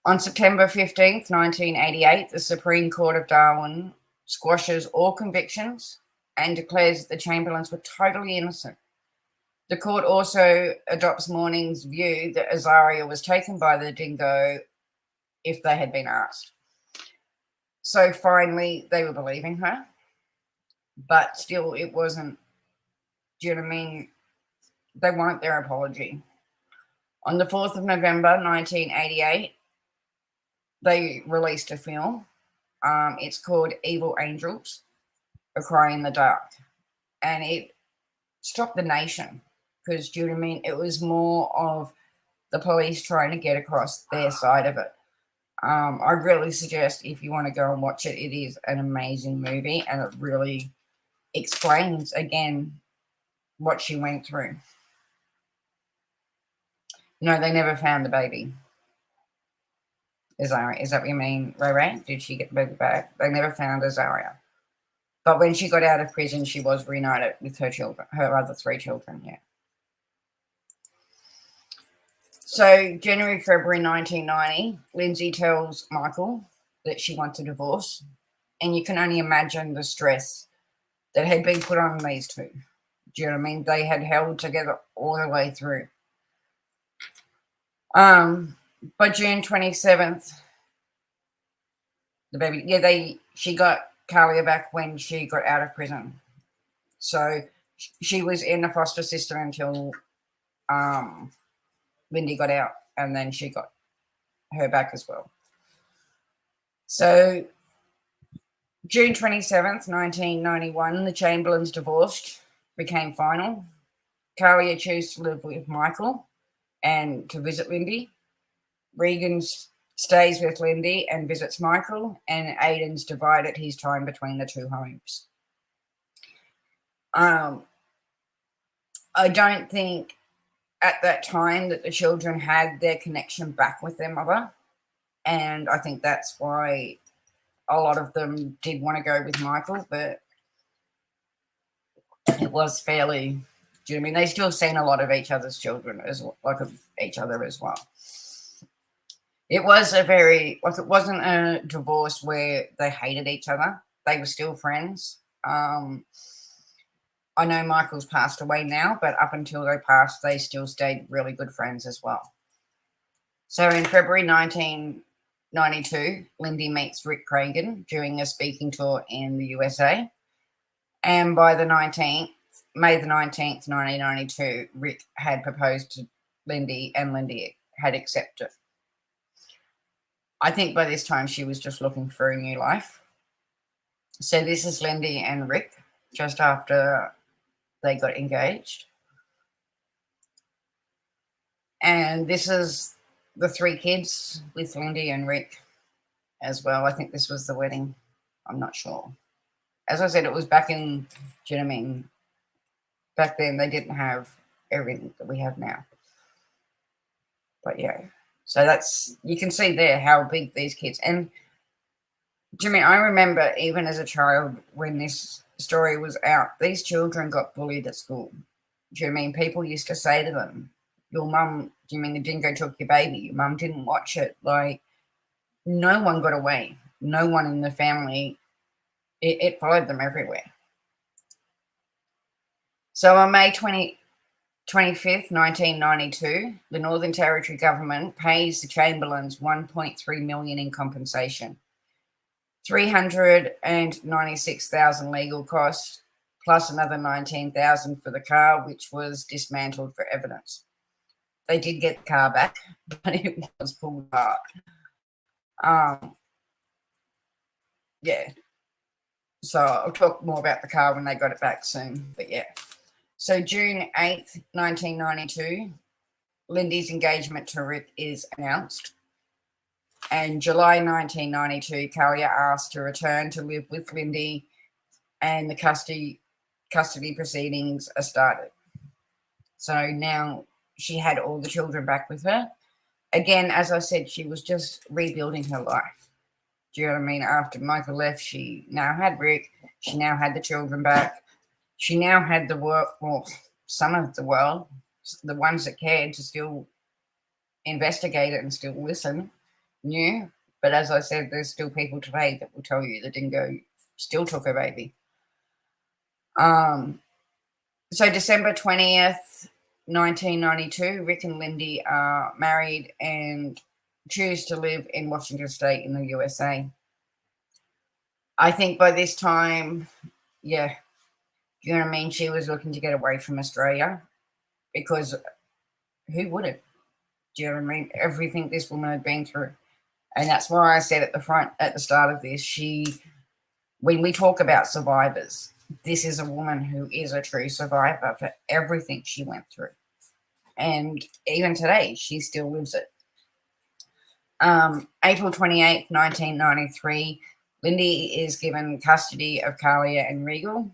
On September 15th, 1988, the Supreme Court of Darwin squashes all convictions and declares that the Chamberlains were totally innocent. The court also adopts Morning's view that Azaria was taken by the dingo if they had been asked. So finally, they were believing her, but still it wasn't, do you know what I mean? They wanted their apology. On the 4th of November, 1988, they released a film. It's called Evil Angels, A Cry in the Dark. And it stopped the nation because, do you know what I mean? It was more of the police trying to get across their side of it. I really suggest, if you want to go and watch it, it is an amazing movie and it really explains, again, what she went through. No, they never found the baby. Azaria. Is that what you mean, Ray Ray? Did she get the baby back? They never found Azaria. But when she got out of prison, she was reunited with her children, her other 3 children, yeah. So January, February 1990, Lindsay tells Michael that she wants a divorce. And you can only imagine the stress that had been put on these two. Do you know what I mean? They had held together all the way through. By June 27th, the baby, she got Kalia back when she got out of prison. So she was in the foster system until Lindy got out, and then she got her back as well. So June 27th, 1991, the Chamberlains divorced, became final. Kalia chose to live with Michael and to visit Lindy. Regan stays with Lindy and visits Michael, and Aiden's divided his time between the 2 homes. I don't think at that time that the children had their connection back with their mother, and I think that's why a lot of them did want to go with Michael, but it was fairly, do you know what I mean? They still seen a lot of each other's children as like of each other as well. It was it wasn't a divorce where they hated each other. They were still friends. I know Michael's passed away now, but up until they passed, they still stayed really good friends as well. So in February 1992, Lindy meets Rick Cragen during a speaking tour in the USA. And by May the 19th, 1992, Rick had proposed to Lindy and Lindy had accepted. I think by this time she was just looking for a new life. So this is Lindy and Rick just after they got engaged. And this is the 3 kids with Lindy and Rick as well. I think this was the wedding. I'm not sure. As I said, it was back in, do you know what I mean? Back then they didn't have everything that we have now. But yeah. So that's, you can see there how big these kids, and Jimmy, I remember even as a child when this story was out, these children got bullied at school. Do you know what I mean? People used to say to them, your mum, do you mean the dingo took your baby? Your mum didn't watch it. Like, no one got away. No one in the family. It followed them everywhere. So on May 25th, 1992, the Northern Territory government pays the Chamberlains $1.3 million in compensation, $396,000 legal costs, plus another $19,000 for the car, which was dismantled for evidence. They did get the car back, but it was pulled apart. Yeah. So I'll talk more about the car when they got it back soon. But yeah. So June 8th, 1992, Lindy's engagement to Rick is announced. And July 1992, Kalia asked to return to live with Lindy, and the custody proceedings are started. So now she had all the children back with her. Again, as I said, she was just rebuilding her life. Do you know what I mean? After Michael left, she now had Rick. She now had the children back. She now had the work, well, some of the world, the ones that cared to still investigate it and still listen, knew. But as I said, there's still people today that will tell you the dingo still took her baby. So December 20th, 1992, Rick and Lindy are married and choose to live in Washington State in the USA. I think by this time, yeah, you know what I mean? She was looking to get away from Australia, because who wouldn't? Do you know what I mean? Everything this woman had been through. And that's why I said at the start of this, when we talk about survivors, this is a woman who is a true survivor for everything she went through. And even today, she still lives it. April 28th, 1993, Lindy is given custody of Kalia and Regal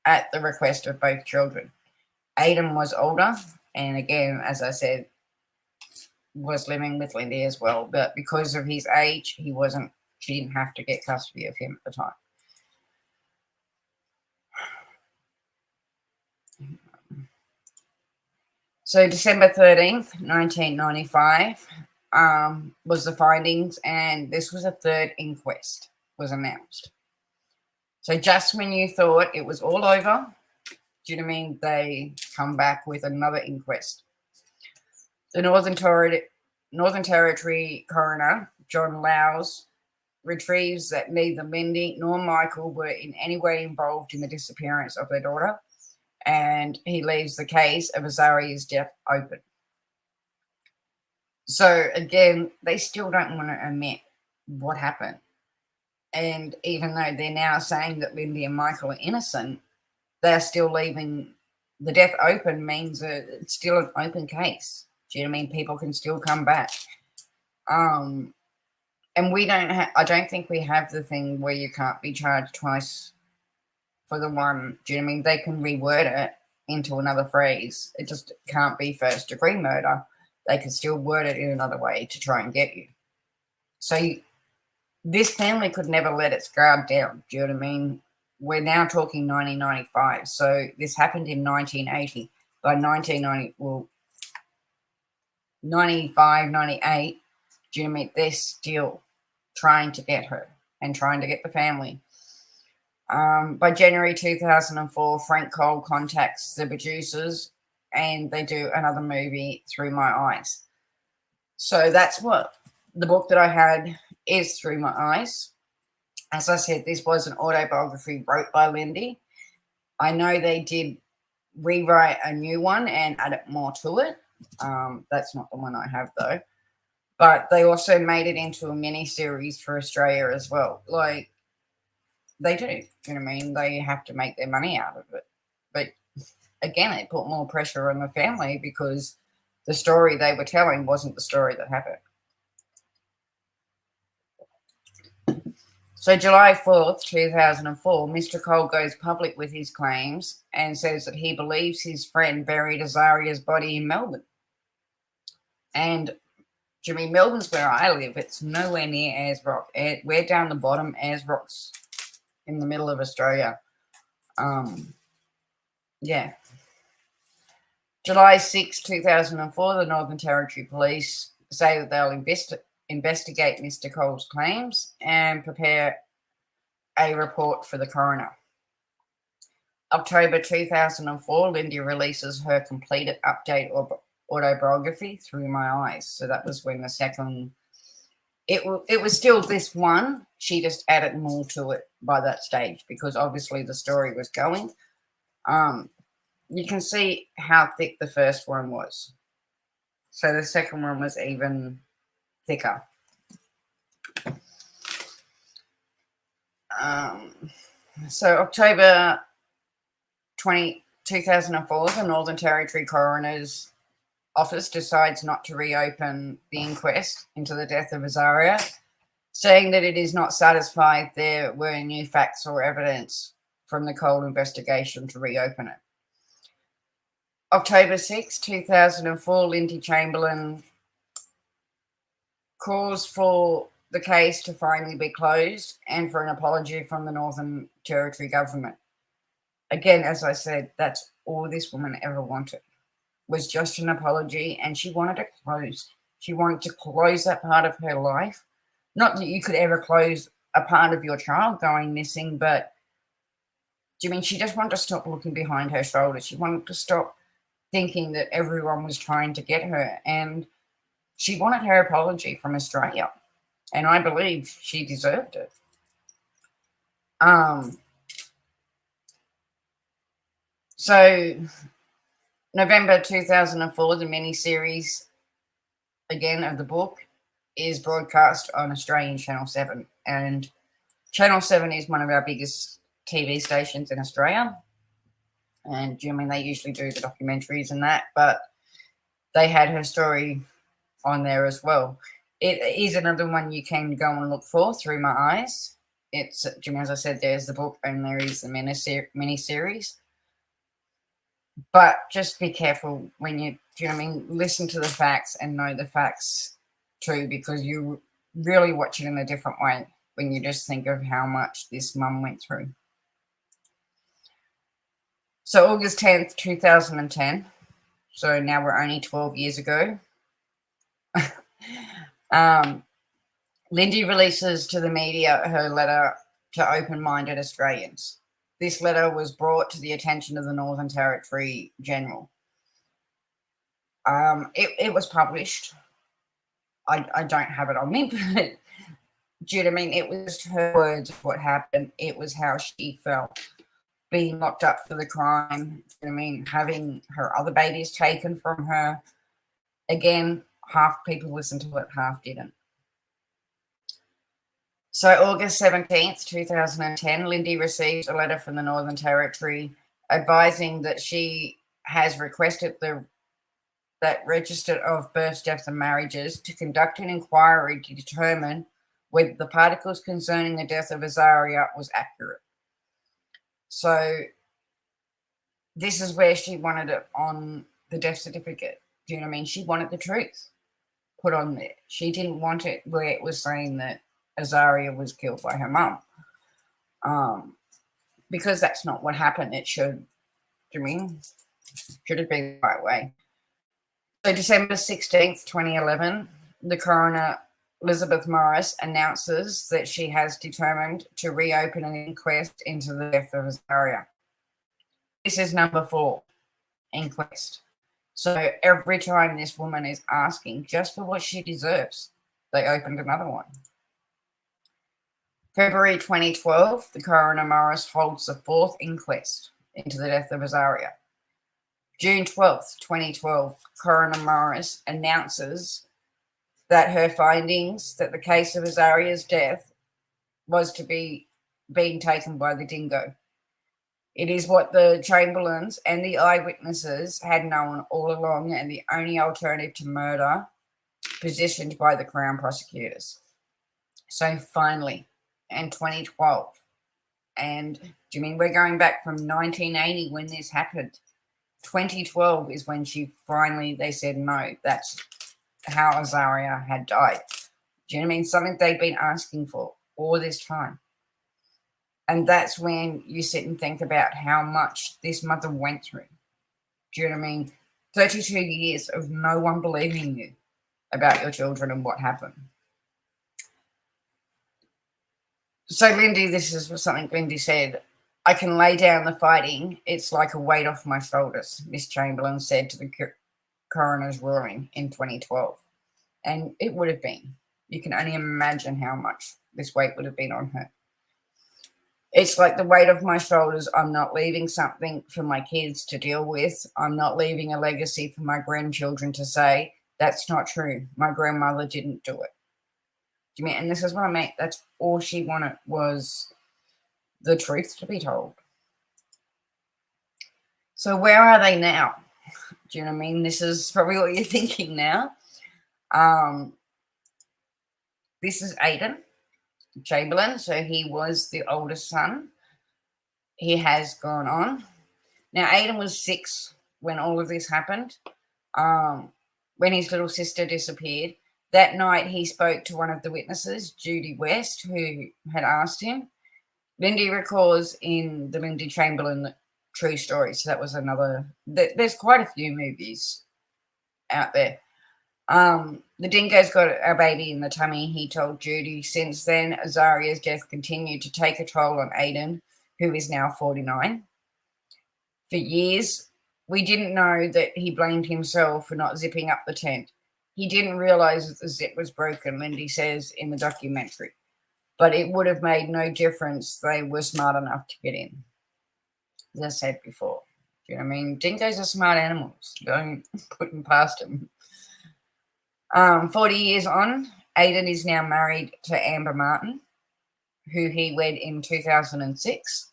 at the request of both children. Aidan was older, and again, as I said, was living with Lindy as well. But because of his age, she didn't have to get custody of him at the time. So December 13th, 1995, was the findings, and this was a third inquest was announced. So just when you thought it was all over, do you know what I mean, they come back with another inquest. The Northern Territory coroner, John Lowes, retrieves that neither Lindy nor Michael were in any way involved in the disappearance of their daughter, and he leaves the case of Azaria's death open. So again, they still don't want to admit what happened. And even though they're now saying that Lindy and Michael are innocent, they're still leaving the death open, means that it's still an open case. Do you know what I mean? People can still come back. And I don't think we have the thing where you can't be charged twice for the one. Do you know what I mean? They can reword it into another phrase. It just can't be first degree murder. They can still word it in another way to try and get you. So this family could never let its guard down. Do you know what I mean? We're now talking 1995. So this happened in 1980. By 95, 98, do you know what I mean? They're still trying to get her and trying to get the family. By January 2004, Frank Cole contacts the producers, and they do another movie, Through My Eyes. So that's what the book that I had is, Through My Eyes. As I said, this was an autobiography wrote by Lindy. I know they did rewrite a new one and add more to it. That's not the one I have, though. But they also made it into a mini-series for Australia as well. Like, they do. You know what I mean? They have to make their money out of it. But again, it put more pressure on the family because the story they were telling wasn't the story that happened. So July 4th, 2004, Mr. Cole goes public with his claims and says that he believes his friend buried Azaria's body in Melbourne. And Jimmy, Melbourne's where I live. It's nowhere near Ayers Rock. We're down the bottom. Ayers Rock's in the middle of Australia. Yeah. July 6, 2004, the Northern Territory Police say that they'll investigate Mr. Cole's claims and prepare a report for the coroner. October 2004, Lindy releases her completed update autobiography, Through My Eyes. So that was when the second, it was still this one. She just added more to it by that stage because obviously the story was going. You can see how thick the first one was. So the second one was even thicker. So October 2004, the Northern Territory Coroner's Office decides not to reopen the inquest into the death of Azaria, saying that it is not satisfied there were new facts or evidence from the Cole investigation to reopen it. October 6, 2004, Lindy Chamberlain calls for the case to finally be closed and for an apology from the Northern Territory government. Again, as I said, that's all this woman ever wanted, was just an apology, and she wanted it closed. She wanted to close that part of her life. Not that you could ever close a part of your child going missing, but do you mean she just wanted to stop looking behind her shoulder? She wanted to stop thinking that everyone was trying to get her, and she wanted her apology from Australia, and I believe she deserved it. So November 2004, the mini-series, again, of the book is broadcast on Australian Channel 7. And Channel 7 is one of our biggest TV stations in Australia. And I mean, they usually do the documentaries and that, but they had her story on there as well. It is another one you can go and look for, Through My Eyes. It's, as I said, there's the book and there is the mini-series. But just be careful when you, listen to the facts and know the facts too, because you really watch it in a different way when you just think of how much this mum went through. So August 10th, 2010. So now we're only 12 years ago. Lindy releases to the media her letter to open-minded Australians. This letter was brought to the attention of the Northern Territory General. It was published. I don't have it on me, but do you know what I mean? It was her words of what happened. It was how she felt being locked up for the crime. Do you know what I mean? Having her other babies taken from her. Again, half people listened to it, half didn't. So August 17th, 2010, Lindy receives a letter from the Northern Territory advising that she has requested that Register of Births, Deaths and Marriages to conduct an inquiry to determine whether the particles concerning the death of Azaria was accurate. So this is where she wanted it on the death certificate. Do you know what I mean? She wanted the truth put on there. She didn't want it where it was saying that Azaria was killed by her mum. Because that's not what happened. It should have been the right way. So December 16th, 2011, the coroner, Elizabeth Morris, announces that she has determined to reopen an inquest into the death of Azaria. This is number 4 inquest. So every time this woman is asking just for what she deserves, they opened another one. February 2012, the coroner Morris holds the 4th inquest into the death of Azaria. June 12th, 2012, coroner Morris announces that her findings that the case of Azaria's death was to be being taken by the dingo. It is what the Chamberlains and the eyewitnesses had known all along, and the only alternative to murder positioned by the Crown prosecutors. So finally, in 2012, and do you mean we're going back from 1980 when this happened? 2012 is when they said no, that's how Azaria had died. Do you know what I mean? Something they've been asking for all this time. And that's when you sit and think about how much this mother went through. Do you know what I mean? 32 years of no one believing you about your children and what happened. So, Lindy, this is something Lindy said. I can lay down the fighting. It's like a weight off my shoulders, Miss Chamberlain said to the coroner's ruling in 2012. And it would have been. You can only imagine how much this weight would have been on her. It's like the weight off my shoulders. I'm not leaving something for my kids to deal with. I'm not leaving a legacy for my grandchildren to say, that's not true. My grandmother didn't do it. Do you mean? And this is what I mean. That's all she wanted, was the truth to be told. So where are they now? Do you know what I mean? This is probably what you're thinking now. This is Aiden Chamberlain. So he was the oldest son. He has gone on. Now, Aiden was 6 when all of this happened, when his little sister disappeared. That night, he spoke to one of the witnesses, Judy West, who had asked him. Lindy recalls in the Lindy Chamberlain True Story. So that was another. There's quite a few movies out there. The dingo's got a baby in the tummy, he told Judy. Since then, Azaria's death continued to take a toll on Aiden, who is now 49. For years, we didn't know that he blamed himself for not zipping up the tent. He didn't realize that the zip was broken, Lindy says in the documentary. But it would have made no difference. They were smart enough to get in. As I said before. Do you know what I mean? Dingoes are smart animals. Don't put them past them. 40 years on, Aiden is now married to Amber Martin, who he wed in 2006.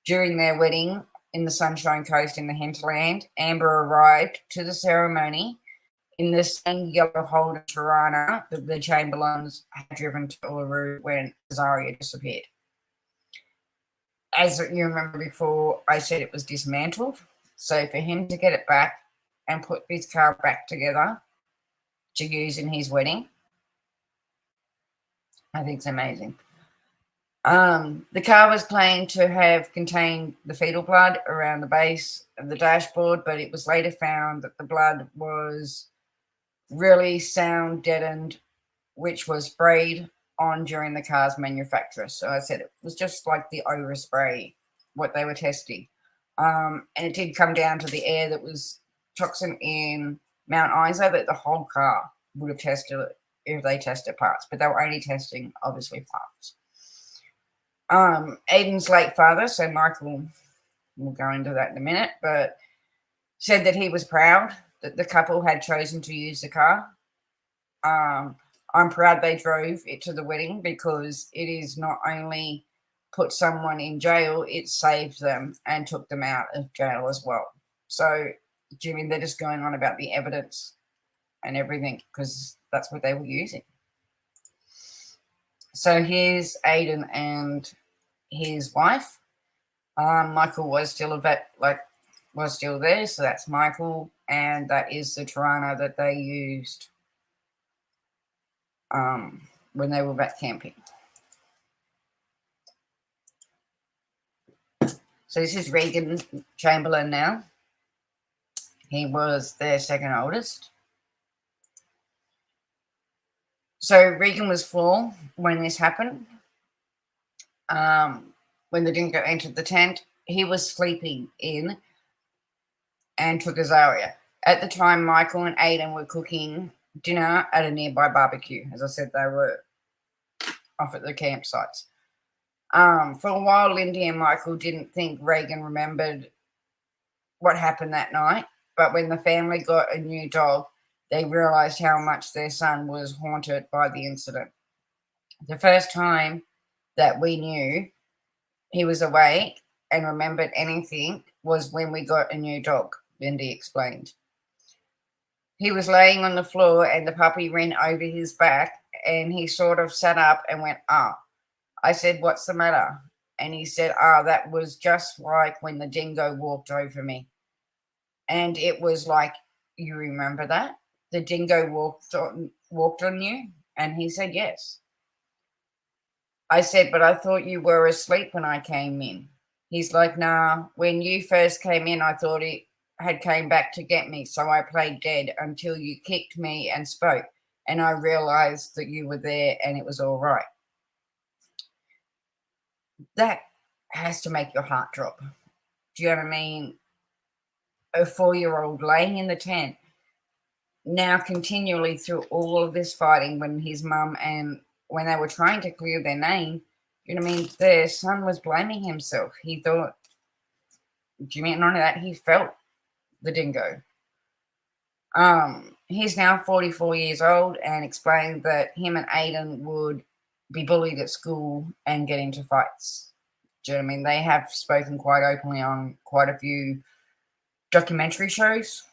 During their wedding in the Sunshine Coast in the hinterland, Amber arrived to the ceremony in the same yellow Holden Tirana that the Chamberlains had driven to Uluru when Azaria disappeared. As you remember before, I said it was dismantled. So for him to get it back and put this car back together to use in his wedding, I think it's amazing. The car was claimed to have contained the fetal blood around the base of the dashboard, but it was later found that the blood was really sound deadened, which was sprayed on during the car's manufacture. So I said it was just like the overspray, what they were testing. And it did come down to the air that was toxin in Mount Isa, that the whole car would have tested it if they tested parts, but they were only testing, obviously, parts. Aiden's late father, so Michael, we'll go into that in a minute, but said that he was proud that the couple had chosen to use the car. I'm proud they drove it to the wedding, because it is not only put someone in jail, it saved them and took them out of jail as well. So, Jimmy, they're just going on about the evidence and everything, because that's what they were using. So here's Aiden and his wife. Michael was still was still there, so that's Michael, and that is the Tirana that they used when they were back camping. So this is Regan Chamberlain now. He was their second oldest. So Regan was 4 when this happened. When the dingo entered the tent, he was sleeping in and took Azaria. At the time, Michael and Aiden were cooking dinner at a nearby barbecue. As I said, they were off at the campsites. For a while, Lindy and Michael didn't think Regan remembered what happened that night, but when the family got a new dog, they realized how much their son was haunted by the incident. The first time that we knew he was awake and remembered anything was when we got a new dog, Lindy explained. He was laying on the floor and the puppy ran over his back, and he sort of sat up and went, "Ah." I said, "What's the matter?" And he said, "That was just like when the dingo walked over me." And it was like, "You remember that? The dingo walked on you?" And he said, "Yes." I said, "But I thought you were asleep when I came in." He's like, "Nah, when you first came in, I thought it had came back to get me, so I played dead until you kicked me and spoke, and I realized that you were there and it was all right. That has to make your heart drop. Do you know what I mean? A 4-year-old laying in the tent, now continually through all of this fighting, when his mum and when they were trying to clear their name, you know what I mean, their son was blaming himself. He thought, do you mean none of that? He felt the dingo. He's now 44 years old and explained that him and Aiden would be bullied at school and get into fights. Do you know what I mean? They have spoken quite openly on quite a few documentary shows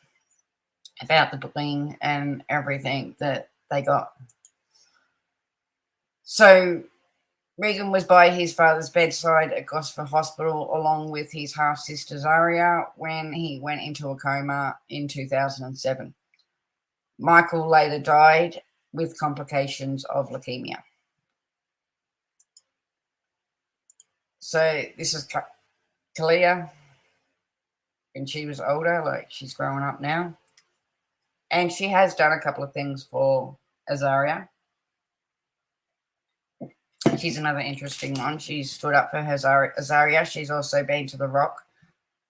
about the bullying and everything that they got. So Regan was by his father's bedside at Gosford Hospital along with his half-sister Zaria when he went into a coma in 2007. Michael later died with complications of leukemia. So this is Kalia when she was older, like she's growing up now. And she has done a couple of things for Azaria. She's another interesting one. She stood up for her Azaria. She's also been to the Rock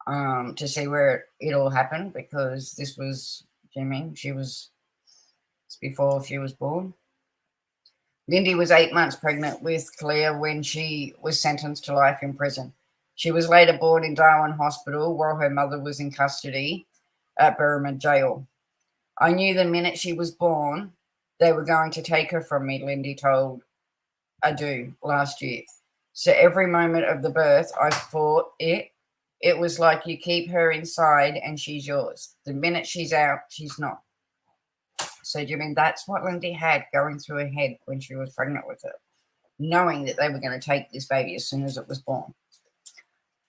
to see where it all happened, because this was, she was before she was born. Lindy was 8 months pregnant with Kalia when she was sentenced to life in prison. She was later born in Darwin Hospital while her mother was in custody at Berrima Jail. I knew the minute she was born they were going to take her from me, Lindy told Adu last year. So every moment of the birth, I fought it. It was like you keep her inside and she's yours. The minute she's out, she's not. So do you mean that's what Lindy had going through her head when she was pregnant with her, knowing that they were going to take this baby as soon as it was born?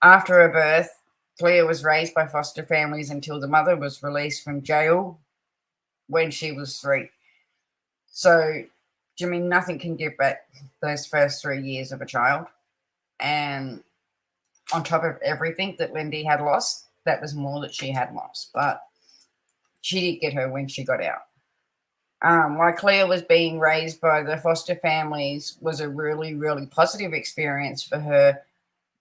After her birth, Clea was raised by foster families until the mother was released from jail when she was 3. So, do you mean nothing can give back those first 3 years of a child? And on top of everything that Lindy had lost, that was more that she had lost. But she did get her when she got out. While Clea was being raised by the foster families was a really, really positive experience for her,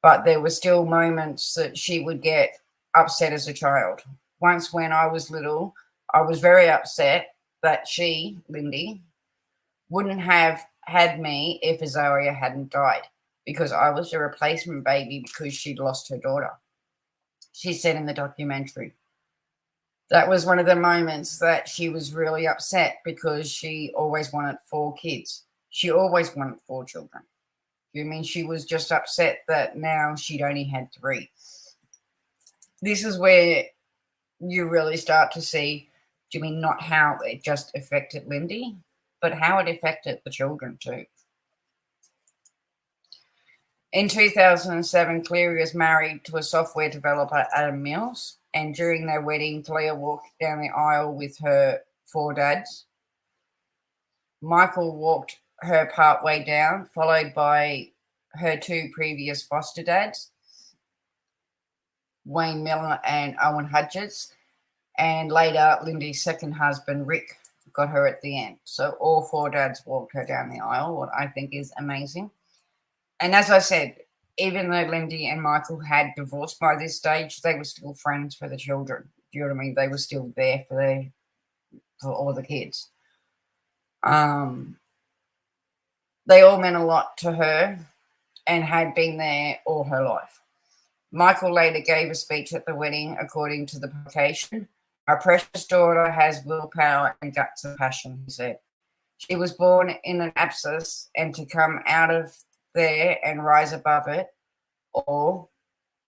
but there were still moments that she would get upset as a child. Once when I was little, I was very upset that she, Lindy, wouldn't have had me if Azaria hadn't died, because I was a replacement baby because she'd lost her daughter. She said in the documentary. That was one of the moments that she was really upset, because she always wanted 4 kids. She always wanted 4 children. You mean she was just upset that now she'd only had 3. This is where you really start to see, do you mean not how it just affected Lindy, but how it affected the children too. In 2007, Cleary was married to a software developer, Adam Mills, and during their wedding, Clea walked down the aisle with her 4 dads. Michael walked her part way down, followed by her 2 previous foster dads, Wayne Miller and Owen Hudges, and later Lindy's second husband, Rick, got her at the end. So all 4 dads walked her down the aisle, what I think is amazing. And as I said, even though Lindy and Michael had divorced by this stage, they were still friends for the children. Do you know what I mean? They were still there for all the kids. They all meant a lot to her and had been there all her life. Michael later gave a speech at the wedding, according to the publication. Our precious daughter has willpower and guts and passion, he said. She was born in an abscess, and to come out of there and rise above it all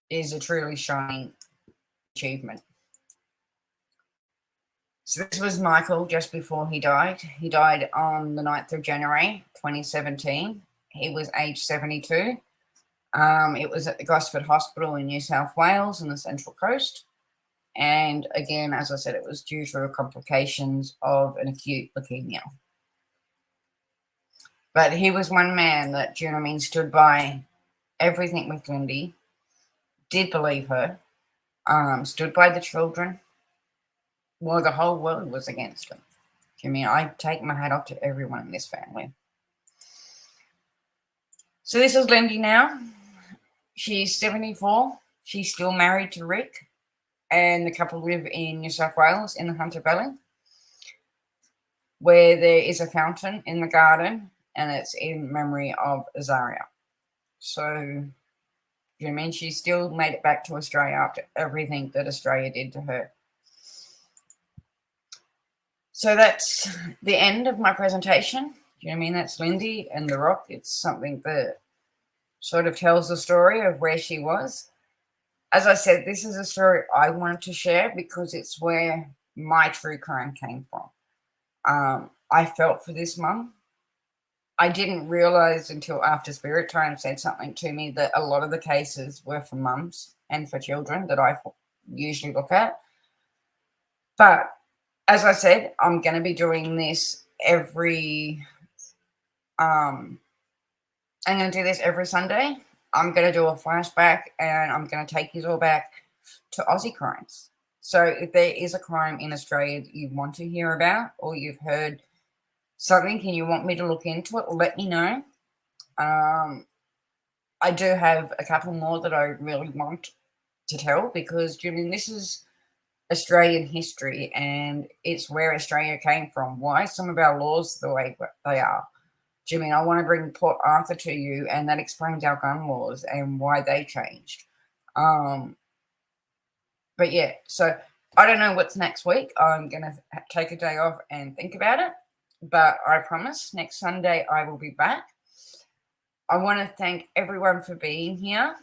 is a truly shining achievement. So this was Michael just before he died. He died on the 9th of January, 2017. He was age 72. It was at the Gosford Hospital in New South Wales on the Central Coast. And again, as I said, it was due to complications of an acute leukemia. But he was one man that, do you know what I mean, stood by everything with Lindy, did believe her, stood by the children while the whole world was against them. Jimmy, I take my hat off to everyone in this family. So this is Lindy now. She's 74. She's still married to Rick, and the couple live in New South Wales in the Hunter Valley, where there is a fountain in the garden, and it's in memory of Azaria. So, you know what I mean? She still made it back to Australia after everything that Australia did to her. So that's the end of my presentation. You know what I mean? That's Lindy and the Rock. It's something that sort of tells the story of where she was. As I said, this is a story I wanted to share because it's where my true crime came from. I felt for this mum. I didn't realize until after Spirit Time said something to me that a lot of the cases were for mums and for children that I usually look at. But as I said, I'm going to be doing this every I'm going to do this every Sunday. I'm going to do a flashback, and I'm going to take you all back to Aussie crimes. So if there is a crime in Australia that you want to hear about, or you've heard something and you want me to look into it, let me know. I do have a couple more that I really want to tell because, I mean, this is Australian history, and it's where Australia came from. Why some of our laws the way they are. Jimmy, I want to bring Port Arthur to you, and that explains our gun laws and why they changed. But yeah, so I don't know what's next week. I'm going to take a day off and think about it. But I promise next Sunday I will be back. I want to thank everyone for being here.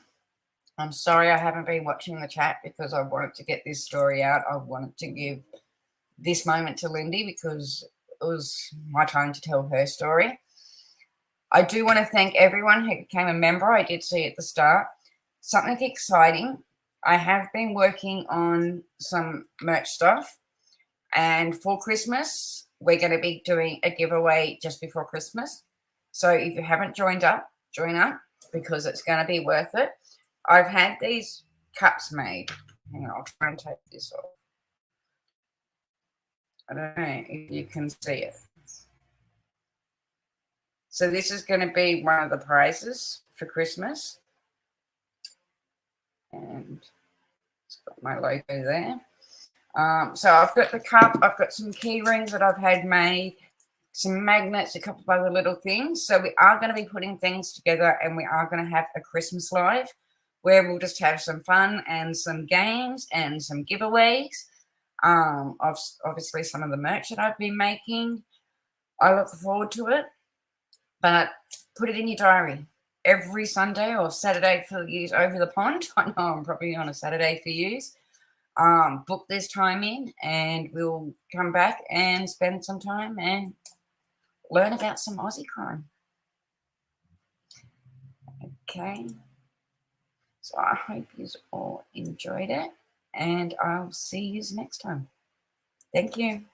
I'm sorry I haven't been watching the chat because I wanted to get this story out. I wanted to give this moment to Lindy because it was my time to tell her story. I do want to thank everyone who became a member. I did see at the start. Something exciting. I have been working on some merch stuff. And for Christmas, we're going to be doing a giveaway just before Christmas. So if you haven't joined up, join up because it's going to be worth it. I've had these cups made. Hang on, I'll try and take this off. I don't know if you can see it. So this is going to be one of the prizes for Christmas. And it's got my logo there. So I've got the cup. I've got some key rings that I've had made, some magnets, a couple of other little things. So we are going to be putting things together, and we are going to have a Christmas live where we'll just have some fun and some games and some giveaways. Obviously some of the merch that I've been making. I look forward to it. But put it in your diary every Sunday or Saturday for use over the pond. I know I'm probably on a Saturday for use. Book this time in, and we'll come back and spend some time and learn about some Aussie crime. Okay. So I hope you all enjoyed it, and I'll see you next time. Thank you.